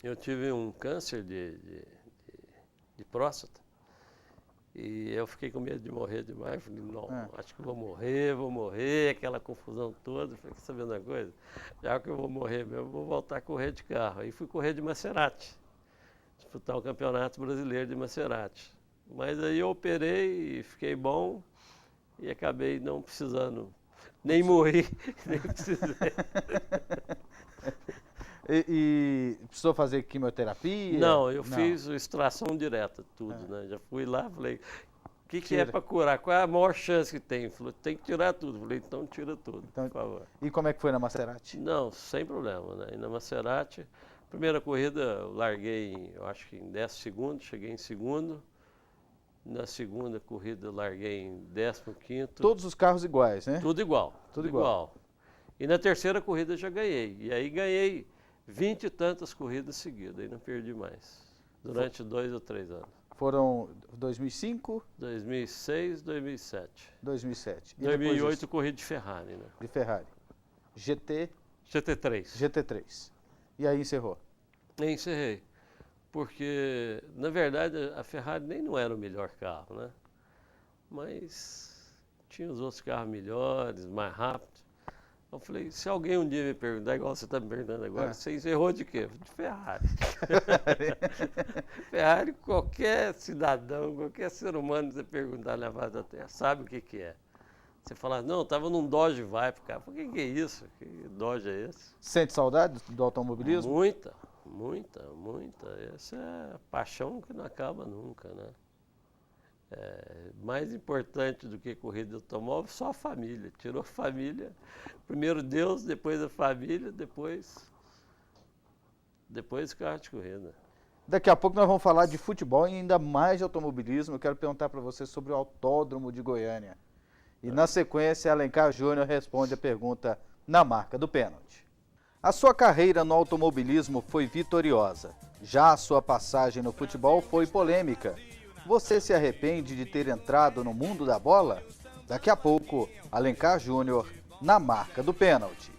eu tive um câncer de próstata e eu fiquei com medo de morrer demais. Falei, não, acho que vou morrer, aquela confusão toda. Falei, quer saber uma coisa? Já que eu vou morrer mesmo, vou voltar a correr de carro. Aí fui correr de Maserati, disputar o Campeonato Brasileiro de Maserati. Mas aí eu operei e fiquei bom e acabei não precisando... Nem morri, nem precisei. E precisou fazer quimioterapia? Não, eu fiz extração direta, tudo, né? Já fui lá, falei, o que é para curar? Qual é a maior chance que tem? Falou, tem que tirar tudo. Falei, então tira tudo, por favor. E como é que foi na Maserati? Não, sem problema, né? E na Maserati, primeira corrida eu larguei, eu acho que em 10 segundos, cheguei em segundo. Na segunda corrida eu larguei em 15º. Todos os carros iguais, né? Tudo igual. Tudo igual. E na terceira corrida eu já ganhei. E aí ganhei 20 e tantas corridas seguidas. Aí não perdi mais. Durante 2 ou 3 anos. Foram 2005? 2006, 2007. 2007. Em 2008 eu corri de Ferrari, né? De Ferrari. GT3. GT3. E aí encerrou? E encerrei. Porque, na verdade, a Ferrari nem não era o melhor carro, né? Mas tinha os outros carros melhores, mais rápidos. Eu falei, se alguém um dia me perguntar, igual você está me perguntando agora, você encerrou de quê? De Ferrari. Ferrari, qualquer cidadão, qualquer ser humano que você perguntar na face da Terra, sabe o que é. Você fala, não, eu estava num Dodge Viper, cara. Por que é isso? Que Dodge é esse? Sente saudade do automobilismo? Muita. Essa é a paixão que não acaba nunca, né? Mais importante do que corrida de automóvel, só a família. Tirou a família, primeiro Deus, depois a família, depois carro de corrida. Daqui a pouco nós vamos falar de futebol e ainda mais de automobilismo. Eu quero perguntar para você sobre o Autódromo de Goiânia. E na sequência, Alencar Júnior responde a pergunta na marca do pênalti. A sua carreira no automobilismo foi vitoriosa. Já a sua passagem no futebol foi polêmica. Você se arrepende de ter entrado no mundo da bola? Daqui a pouco, Alencar Júnior na marca do pênalti.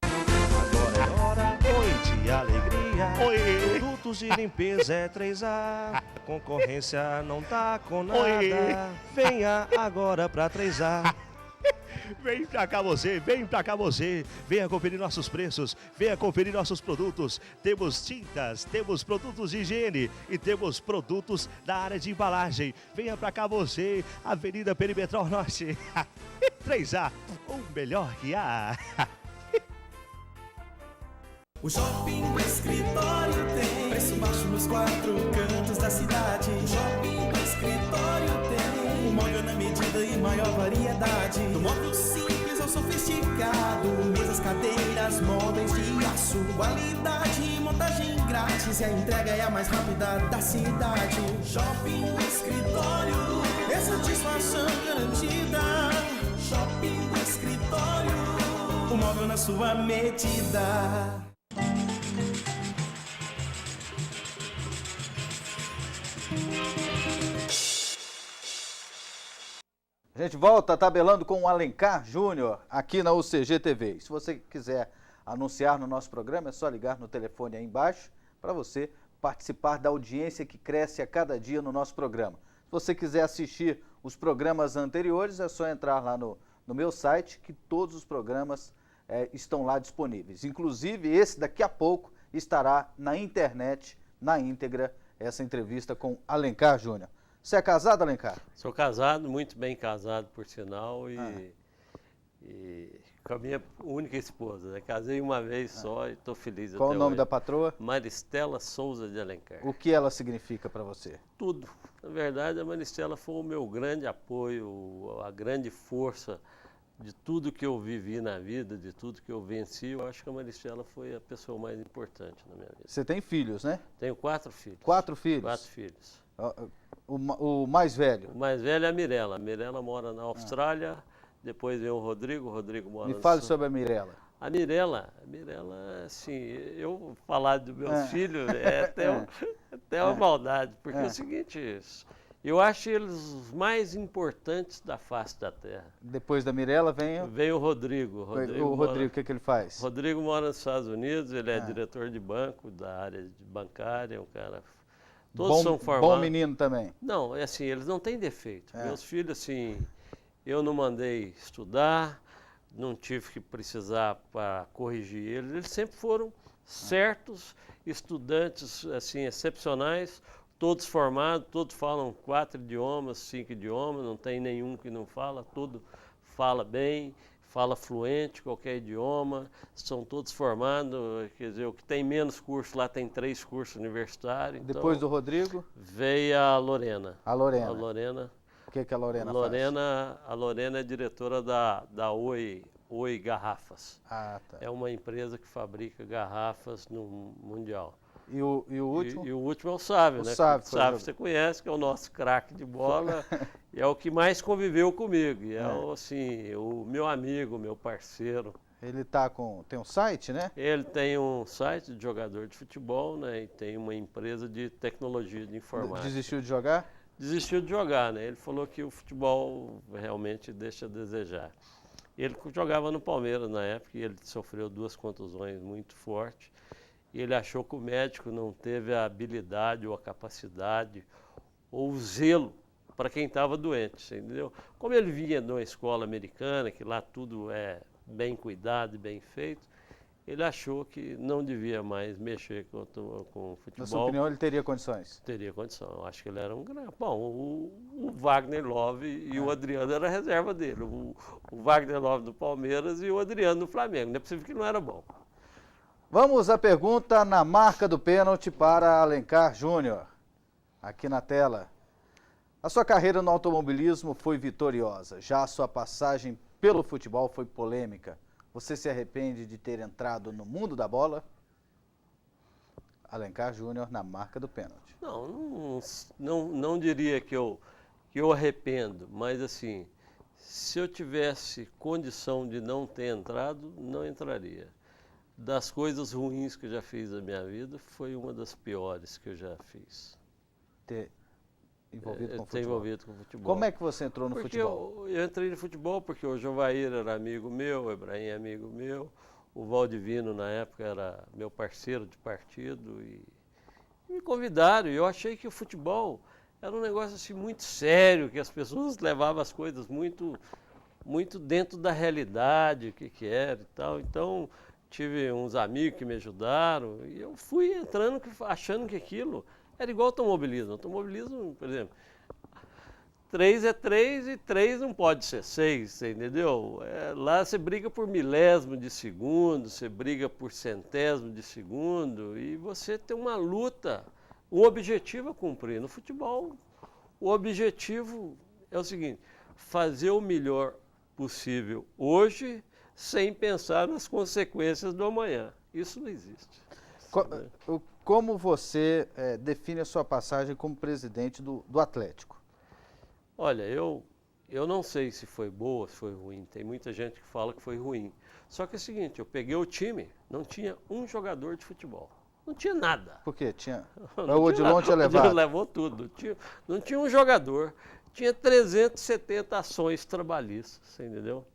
Agora é hora, oi de alegria. Oi. Produtos de limpeza é 3A. Concorrência não tá com nada. Oi. Venha agora pra 3A. Vem pra cá você, vem pra cá você, venha conferir nossos preços, venha conferir nossos produtos. Temos tintas, temos produtos de higiene e temos produtos da área de embalagem. Venha pra cá você, Avenida Perimetral Norte, 3A, o melhor que há. O Shopping do Escritório tem preço baixo nos 4 cantos da cidade. O Shopping do Escritório tem um móvel na medida e maior variedade. Do móvel simples ao sofisticado, mesas, cadeiras, móveis de aço, qualidade e montagem grátis. E a entrega é a mais rápida da cidade. Shopping do Escritório é satisfação garantida. Shopping do Escritório, o móvel na sua medida. A gente volta tabelando com o Alencar Júnior aqui na UCG TV. Se você quiser anunciar no nosso programa, é só ligar no telefone aí embaixo para você participar da audiência que cresce a cada dia no nosso programa. Se você quiser assistir os programas anteriores, é só entrar lá no meu site, que todos os programas estão lá disponíveis. Inclusive, esse daqui a pouco estará na internet, na íntegra, essa entrevista com Alencar Júnior. Você é casado, Alencar? Sou casado, muito bem casado, por sinal, e com a minha única esposa, né? Casei uma vez só e estou feliz até hoje. Qual o nome da patroa? Maristela Souza de Alencar. O que ela significa para você? Tudo. Na verdade, a Maristela foi o meu grande apoio, a grande força de tudo que eu vivi na vida, de tudo que eu venci. Eu acho que a Maristela foi a pessoa mais importante na minha vida. Você tem filhos, né? Tenho 4 filhos. 4 filhos? 4 filhos. O mais velho? O mais velho é a Mirella. A Mirella mora na Austrália, depois vem o Rodrigo mora Me fale sobre a Mirella. A Mirella, assim, eu falar dos meus filhos é até uma maldade, porque é o seguinte, eu acho eles os mais importantes da face da Terra. Depois da Mirella vem o Rodrigo. O Rodrigo, o que ele faz? O Rodrigo mora nos Estados Unidos, ele é diretor de banco, da área bancária, é um cara... Todos são formados. Bom menino também? Não, é assim, eles não têm defeito. Meus filhos, assim, eu não mandei estudar, não tive que precisar para corrigir eles. Eles sempre foram certos, estudantes, assim, excepcionais, todos formados, todos falam 4 idiomas, 5 idiomas, não tem nenhum que não fala, tudo fala bem, fala fluente, qualquer idioma, são todos formados, quer dizer, o que tem menos curso lá tem 3 cursos universitários. Depois então, do Rodrigo? Veio a Lorena. A Lorena. A Lorena. O que a Lorena faz? A Lorena é diretora da Oi Garrafas. Ah, tá. É uma empresa que fabrica garrafas no Mundial. E o último? E o último é o Sávio, né? Sávio, você conhece, que é o nosso craque de bola, e é o que mais conviveu comigo, e assim, o meu amigo, meu parceiro. Ele tem um site, né? Ele tem um site de jogador de futebol, né? E tem uma empresa de tecnologia de informática. Desistiu de jogar? Desistiu de jogar, né? Ele falou que o futebol realmente deixa a desejar. Ele jogava no Palmeiras na época e ele sofreu 2 contusões muito fortes. E ele achou que o médico não teve a habilidade ou a capacidade ou o zelo para quem estava doente, entendeu? Como ele vinha de uma escola americana, que lá tudo é bem cuidado e bem feito, ele achou que não devia mais mexer com o futebol. Na sua opinião, ele teria condições? Teria condição. Eu acho que ele era um grande... Bom, o Wagner Love e o Adriano era a reserva dele. O Wagner Love do Palmeiras e o Adriano do Flamengo. Não é possível que não era bom. Vamos à pergunta na marca do pênalti para Alencar Júnior. Aqui na tela. A sua carreira no automobilismo foi vitoriosa. Já a sua passagem pelo futebol foi polêmica. Você se arrepende de ter entrado no mundo da bola? Alencar Júnior na marca do pênalti. Não diria que eu arrependo, mas assim, se eu tivesse condição de não ter entrado, não entraria. das coisas ruins que eu já fiz na minha vida, foi uma das piores que eu já fiz. Ter envolvido com o Ter futebol. envolvido com o futebol. Como é que você entrou no futebol? Eu entrei no futebol porque o Jovair era amigo meu, o Ebrahim é amigo meu, o Valdivino na época era meu parceiro de partido e me convidaram. E eu achei que o futebol era um negócio assim muito sério, que as pessoas levavam as coisas muito dentro da realidade, o que era e tal. Então, tive uns amigos que me ajudaram e eu fui entrando achando que aquilo era igual ao automobilismo. Automobilismo, por exemplo, 3 é 3 e 3 não pode ser 6, você entendeu? Lá você briga por milésimo de segundo, você briga por centésimo de segundo e você tem uma luta, um objetivo a cumprir. No futebol, o objetivo é o seguinte: fazer o melhor possível hoje sem pensar nas consequências do amanhã. Isso não existe. Como você define a sua passagem como presidente do Atlético? Olha, eu não sei se foi boa, se foi ruim. Tem muita gente que fala que foi ruim. Só que é o seguinte, eu peguei o time, não tinha um jogador de futebol. Não tinha nada. Por quê? O Odilon tinha levado? O Odilon levou tudo. Não tinha um jogador. Tinha 370 ações trabalhistas, você entendeu?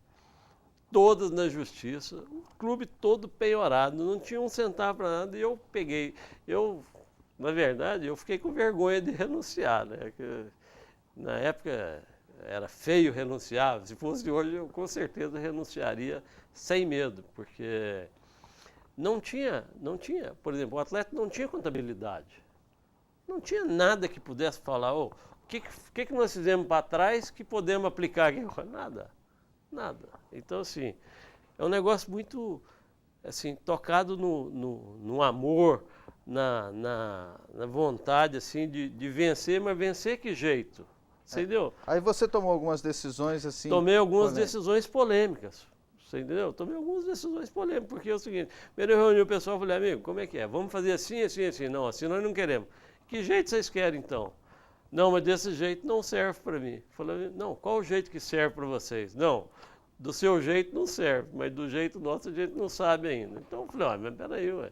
Todas na justiça, o clube todo penhorado, não tinha um centavo para nada. E eu peguei, na verdade, eu fiquei com vergonha de renunciar, né? Na época era feio renunciar, se fosse hoje eu com certeza renunciaria sem medo, porque não tinha, por exemplo, o Atlético não tinha contabilidade, não tinha nada que pudesse falar, o que nós fizemos para trás que podemos aplicar aqui? Nada. Então, assim, é um negócio muito, assim, tocado no amor, na vontade, assim, de vencer, mas vencer que jeito? Você entendeu? Aí você tomou algumas decisões assim... Tomei algumas decisões polêmicas, você entendeu? Tomei algumas decisões polêmicas, porque é o seguinte, primeiro eu reuni o pessoal e falei, amigo, como é que é? Vamos fazer assim, assim, assim. Não, assim nós não queremos. Que jeito vocês querem, então? Não, mas desse jeito não serve para mim. Falei, não, qual o jeito que serve para vocês? Não, do seu jeito não serve, mas do jeito nosso a gente não sabe ainda. Então eu falei, mas peraí, ué.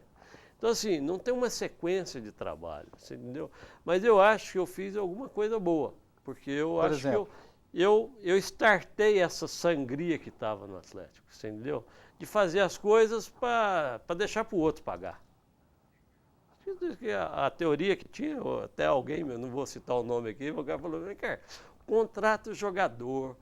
Então assim, não tem uma sequência de trabalho, você entendeu? Mas eu acho que eu fiz alguma coisa boa. Porque eu acho que eu startei essa sangria que estava no Atlético, você entendeu? De fazer as coisas para deixar para o outro pagar. A teoria que tinha, até alguém, eu não vou citar o nome aqui, o cara falou, cara, contrata o jogador,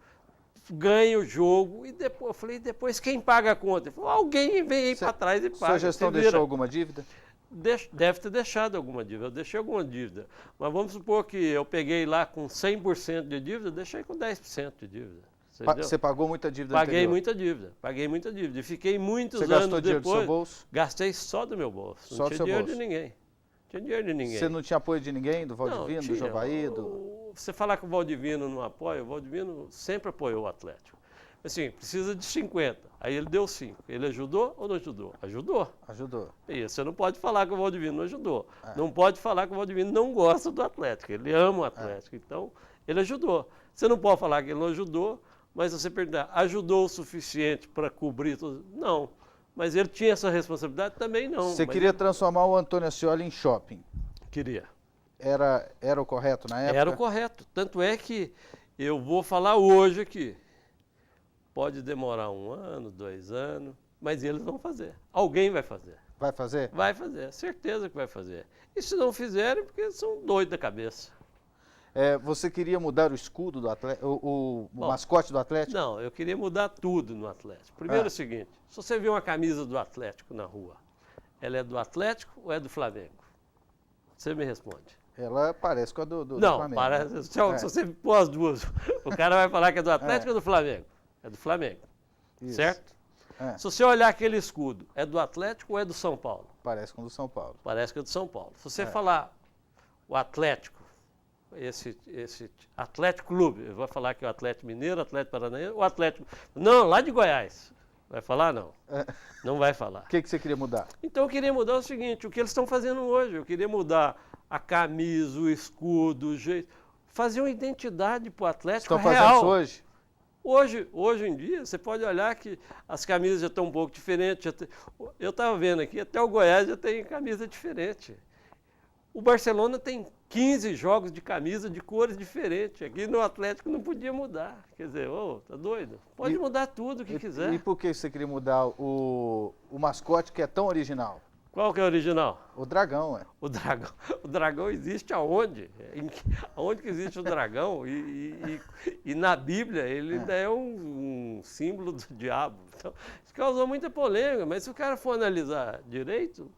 ganha o jogo, e depois, eu falei, depois quem paga a conta? Ele falou, alguém vem aí para trás e paga. Sua gestão deixou alguma dívida? Deve ter deixado alguma dívida, eu deixei alguma dívida. Mas vamos supor que eu peguei lá com 100% de dívida, deixei com 10% de dívida. Você pagou muita dívida Paguei anterior? paguei muita dívida. E fiquei muitos anos depois... Você gastou dinheiro do seu bolso? Gastei só do meu bolso, não tinha dinheiro de ninguém. Não tinha dinheiro de ninguém. Você não tinha apoio de ninguém, do Valdivino, do Jovair? Você falar que o Valdivino não apoia, o Valdivino sempre apoiou o Atlético. Assim, precisa de 50. Aí ele deu 5. Ele ajudou ou não ajudou? Ajudou. Ajudou. E você não pode falar que o Valdivino não ajudou. Não pode falar que o Valdivino não gosta do Atlético. Ele ama o Atlético. Então, ele ajudou. Você não pode falar que ele não ajudou, mas você perguntar, ajudou o suficiente para cobrir tudo? Não. Mas ele tinha essa responsabilidade? Também não. Você queria transformar o Antônio Ascioli em shopping? Queria. Era o correto na época? Era o correto. Tanto é que eu vou falar hoje aqui. Pode demorar 1 ano, 2 anos, mas eles vão fazer. Alguém vai fazer. Vai fazer? Vai fazer, certeza que vai fazer. E se não fizerem, porque são doidos da cabeça. Você queria mudar o escudo do Atlético, o mascote do Atlético? Não, eu queria mudar tudo no Atlético. Primeiro é o seguinte, se você vê uma camisa do Atlético na rua, ela é do Atlético ou é do Flamengo? Você me responde. Ela parece com a do não, Flamengo. Não, parece. Se você pôr as duas, o cara vai falar que é do Atlético ou do Flamengo? É do Flamengo, certo? Se você olhar aquele escudo, é do Atlético ou é do São Paulo? Parece com o do São Paulo. Parece que é do São Paulo. Se você falar o Atlético, esse Atlético Clube, eu vou falar que é o Atlético Mineiro, Atlético Paranaense, o Atlético... Não, lá de Goiás. Vai falar? Não. Não vai falar. O que você queria mudar? Então eu queria mudar o seguinte, o que eles estão fazendo hoje. Eu queria mudar a camisa, o escudo, o jeito... Fazer uma identidade para o Atlético real. Estão fazendo isso hoje? Hoje em dia, você pode olhar que as camisas já estão um pouco diferentes. Eu estava vendo aqui, até o Goiás já tem camisa diferente. O Barcelona tem 15 jogos de camisa de cores diferentes. Aqui no Atlético não podia mudar. Quer dizer, tá doido? Pode mudar tudo o que quiser. E por que você queria mudar o mascote que é tão original? Qual que é o original? O dragão, é. O dragão existe aonde? Aonde que existe o dragão? E na Bíblia ele ainda é um símbolo do diabo. Então, isso causou muita polêmica, mas se o cara for analisar direito,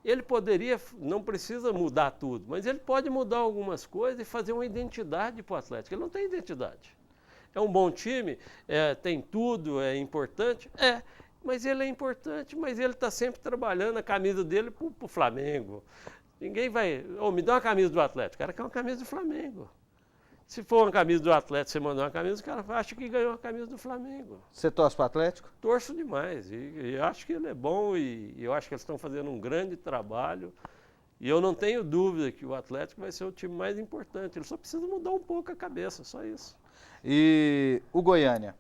ele poderia, não precisa mudar tudo, mas ele pode mudar algumas coisas e fazer uma identidade para o Atlético. Ele não tem identidade. É um bom time, tem tudo, é importante? Mas ele é importante, mas ele está sempre trabalhando a camisa dele para o Flamengo. Ninguém vai, me dá uma camisa do Atlético. O cara quer uma camisa do Flamengo. Se for uma camisa do Atlético, você mandar uma camisa, o cara acha que ganhou uma camisa do Flamengo. Você torce para o Atlético? Torço demais. E acho que ele é bom e eu acho que eles estão fazendo um grande trabalho. E eu não tenho dúvida que o Atlético vai ser o time mais importante. Ele só precisa mudar um pouco a cabeça, só isso. E o Goiânia?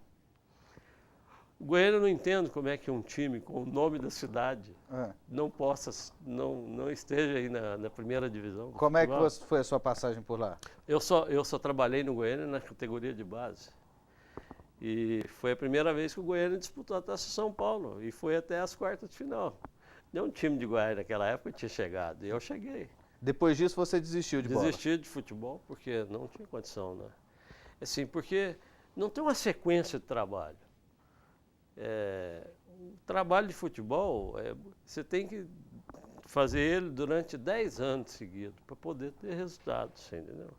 O Goiânia eu não entendo como é que um time com o nome da cidade não esteja aí na primeira divisão. Como é que foi a sua passagem por lá? Eu só trabalhei no Goiânia na categoria de base. E foi a primeira vez que o Goiânia disputou a Taça São Paulo e foi até as quartas de final. Nenhum time de Goiânia naquela época tinha chegado e eu cheguei. Depois disso você desistiu de bola? Desisti de futebol porque não tinha condição, né? Assim, porque não tem uma sequência de trabalho. O trabalho de futebol, você tem que fazer ele durante 10 anos seguidos para poder ter resultados, entendeu?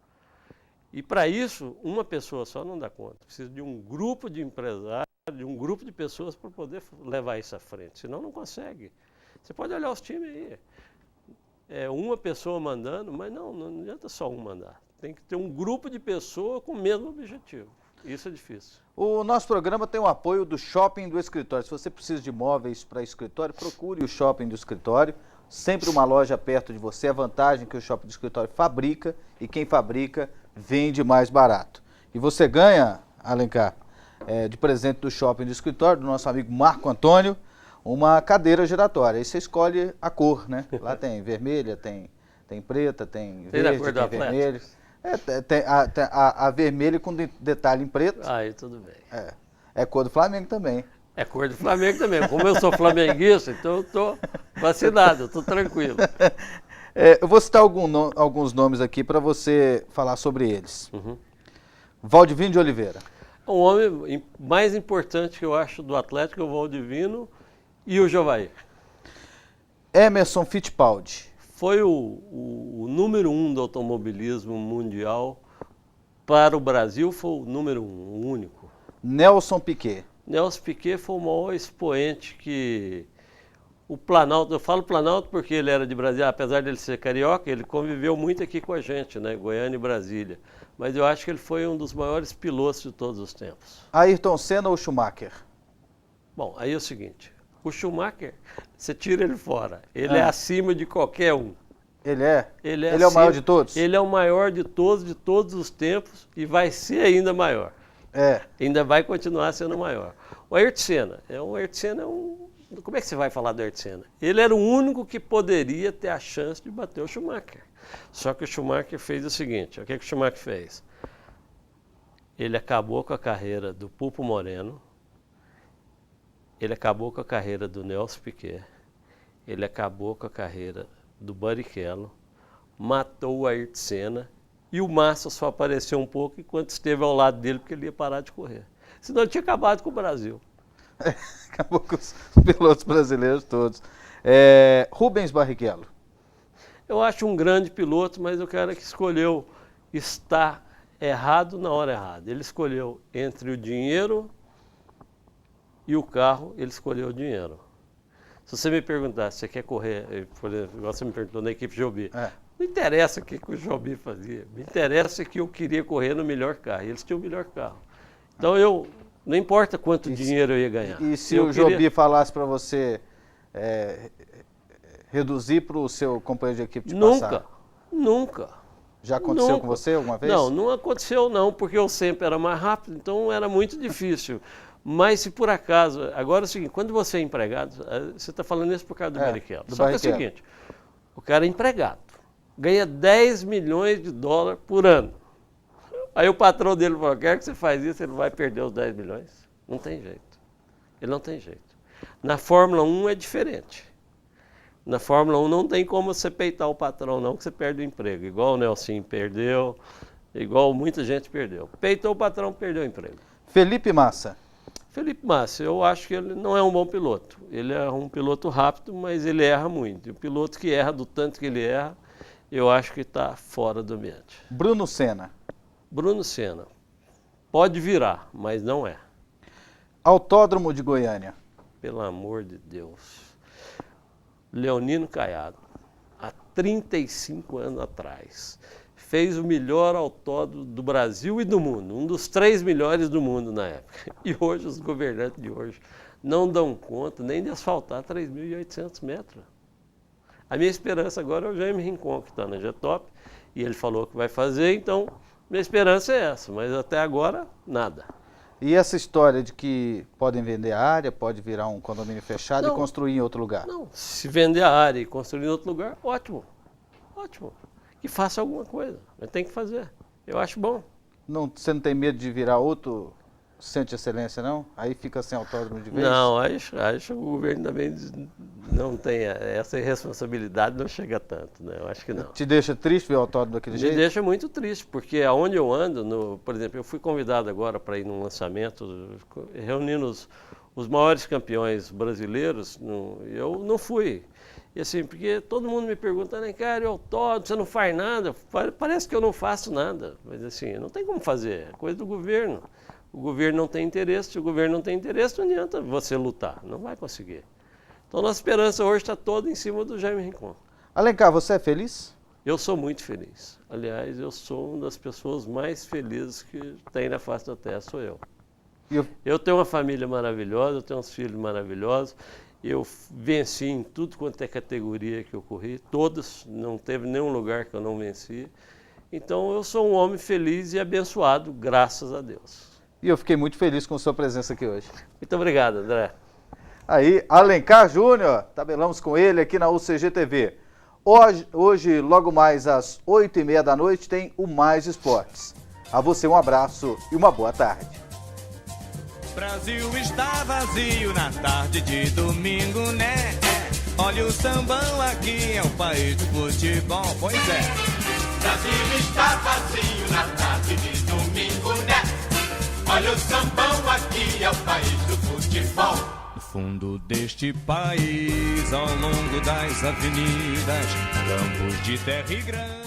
E para isso, uma pessoa só não dá conta. Precisa de um grupo de empresários, de um grupo de pessoas para poder levar isso à frente. Senão não consegue. Você pode olhar os times aí. Uma pessoa mandando, mas não adianta só um mandar. Tem que ter um grupo de pessoas com o mesmo objetivo. Isso é difícil. O nosso programa tem o apoio do Shopping do Escritório. Se você precisa de móveis para escritório, procure o Shopping do Escritório. Sempre uma loja perto de você. A vantagem que o Shopping do Escritório fabrica e quem fabrica vende mais barato. E você ganha, Alencar, de presente do Shopping do Escritório, do nosso amigo Marco Antônio, uma cadeira giratória. Aí você escolhe a cor, né? Lá tem vermelha, tem preta, tem verde, tem vermelho. Tem a vermelha com detalhe em preto. Aí tudo bem. É cor do Flamengo também. É cor do Flamengo também. Como eu sou flamenguista, então eu estou vacinado, estou tranquilo. Eu vou citar alguns nomes aqui para você falar sobre eles. Valdivino de Oliveira. O homem mais importante que eu acho do Atlético é o Valdivino e o Jovair. Emerson Fittipaldi. Foi o número 1 do automobilismo mundial. Para o Brasil foi o número 1, o único. Nelson Piquet. Nelson Piquet foi o maior expoente que o Planalto, eu falo Planalto porque ele era de Brasília, apesar de ele ser carioca, ele conviveu muito aqui com a gente, né, Goiânia e Brasília. Mas eu acho que ele foi um dos maiores pilotos de todos os tempos. Ayrton Senna ou Schumacher? Bom, aí é o seguinte, o Schumacher, você tira ele fora, ele é acima de qualquer um. Ele é? Ele é o maior de todos? Ele é o maior de todos os tempos e vai ser ainda maior. Ainda vai continuar sendo maior. O Ayrton Senna, como é que você vai falar do Ayrton Senna? Ele era o único que poderia ter a chance de bater o Schumacher. Só que o Schumacher fez o seguinte, o que o Schumacher fez? Ele acabou com a carreira do Pulpo Moreno, ele acabou com a carreira do Nelson Piquet, ele acabou com a carreira do Barrichello, matou o Ayrton Senna e o Massa só apareceu um pouco enquanto esteve ao lado dele porque ele ia parar de correr. Senão ele tinha acabado com o Brasil. Acabou com os pilotos brasileiros todos. Rubens Barrichello. Eu acho um grande piloto, mas o cara que escolheu estar errado na hora errada. Ele escolheu entre o dinheiro e o carro, ele escolheu o dinheiro. Se você me perguntar se você quer correr, por exemplo, igual você me perguntou na equipe Joby, não interessa o que o Joby fazia, me interessa que eu queria correr no melhor carro, e eles tinham o melhor carro. Então não importa quanto dinheiro eu ia ganhar. E se o Joby falasse para você reduzir para o seu companheiro de equipe de passar? Nunca. Já aconteceu com você alguma vez? Não, não aconteceu não, porque eu sempre era mais rápido, então era muito difícil. Mas se por acaso... Agora é o seguinte, quando você é empregado, você está falando isso por causa do Barrichello. Só que é o seguinte, o cara é empregado, ganha 10 milhões de dólares por ano. Aí o patrão dele falou, quer que você faz isso, ele vai perder os 10 milhões. Não tem jeito. Ele não tem jeito. Na Fórmula 1 é diferente. Na Fórmula 1 não tem como você peitar o patrão não, que você perde o emprego. Igual o Nelson perdeu, igual muita gente perdeu. Peitou o patrão, perdeu o emprego. Felipe Massa. Felipe Massa, eu acho que ele não é um bom piloto. Ele é um piloto rápido, mas ele erra muito. E o piloto que erra do tanto que ele erra, eu acho que está fora do ambiente. Bruno Senna. Bruno Senna. Pode virar, mas não é. Autódromo de Goiânia. Pelo amor de Deus. Leonino Caiado, há 35 anos atrás, fez o melhor autódromo do Brasil e do mundo, um dos 3 melhores do mundo na época. E hoje os governantes de hoje não dão conta nem de asfaltar 3.800 metros. A minha esperança agora é o Jaime Rincon, que está na Getop, e ele falou que vai fazer, então minha esperança é essa, mas até agora nada. E essa história de que podem vender a área, pode virar um condomínio fechado e construir em outro lugar? Não, se vender a área e construir em outro lugar, ótimo, ótimo. Que faça alguma coisa, mas tem que fazer, eu acho bom. Não, você não tem medo de virar outro centro de excelência, não? Aí fica sem autódromo de vez? Não, acho que o governo também não tem essa irresponsabilidade, não chega tanto, né? Eu acho que não. Te deixa triste ver o autódromo daquele jeito? Me deixa muito triste, porque aonde eu ando, por exemplo, eu fui convidado agora para ir num lançamento, reunindo os maiores campeões brasileiros, eu não fui. E assim, porque todo mundo me pergunta, né, cara, o autódromo, você não faz nada? Parece que eu não faço nada, mas assim, não tem como fazer, é coisa do governo. O governo não tem interesse, se o governo não tem interesse, não adianta você lutar, não vai conseguir. Então, nossa esperança hoje está toda em cima do Jaime Rincon. Alencar, você é feliz? Eu sou muito feliz. Aliás, eu sou uma das pessoas mais felizes que tem na face da terra, sou eu. Eu tenho uma família maravilhosa, eu tenho uns filhos maravilhosos, eu venci em tudo quanto é categoria que eu corri, todas, não teve nenhum lugar que eu não venci. Então, eu sou um homem feliz e abençoado, graças a Deus. E eu fiquei muito feliz com sua presença aqui hoje. Muito obrigado, André. Aí, Alencar Júnior, tabelamos com ele aqui na UCG TV. Hoje, logo mais às 8h30 da noite, tem o Mais Esportes. A você um abraço e uma boa tarde. Brasil está vazio na tarde de domingo, né? Olha o sambão aqui, é um país de futebol, pois é. Brasil está vazio na tarde de domingo, né? Olha o sambão aqui, é o país do futebol. No fundo deste país, ao longo das avenidas, campos de terra e grande.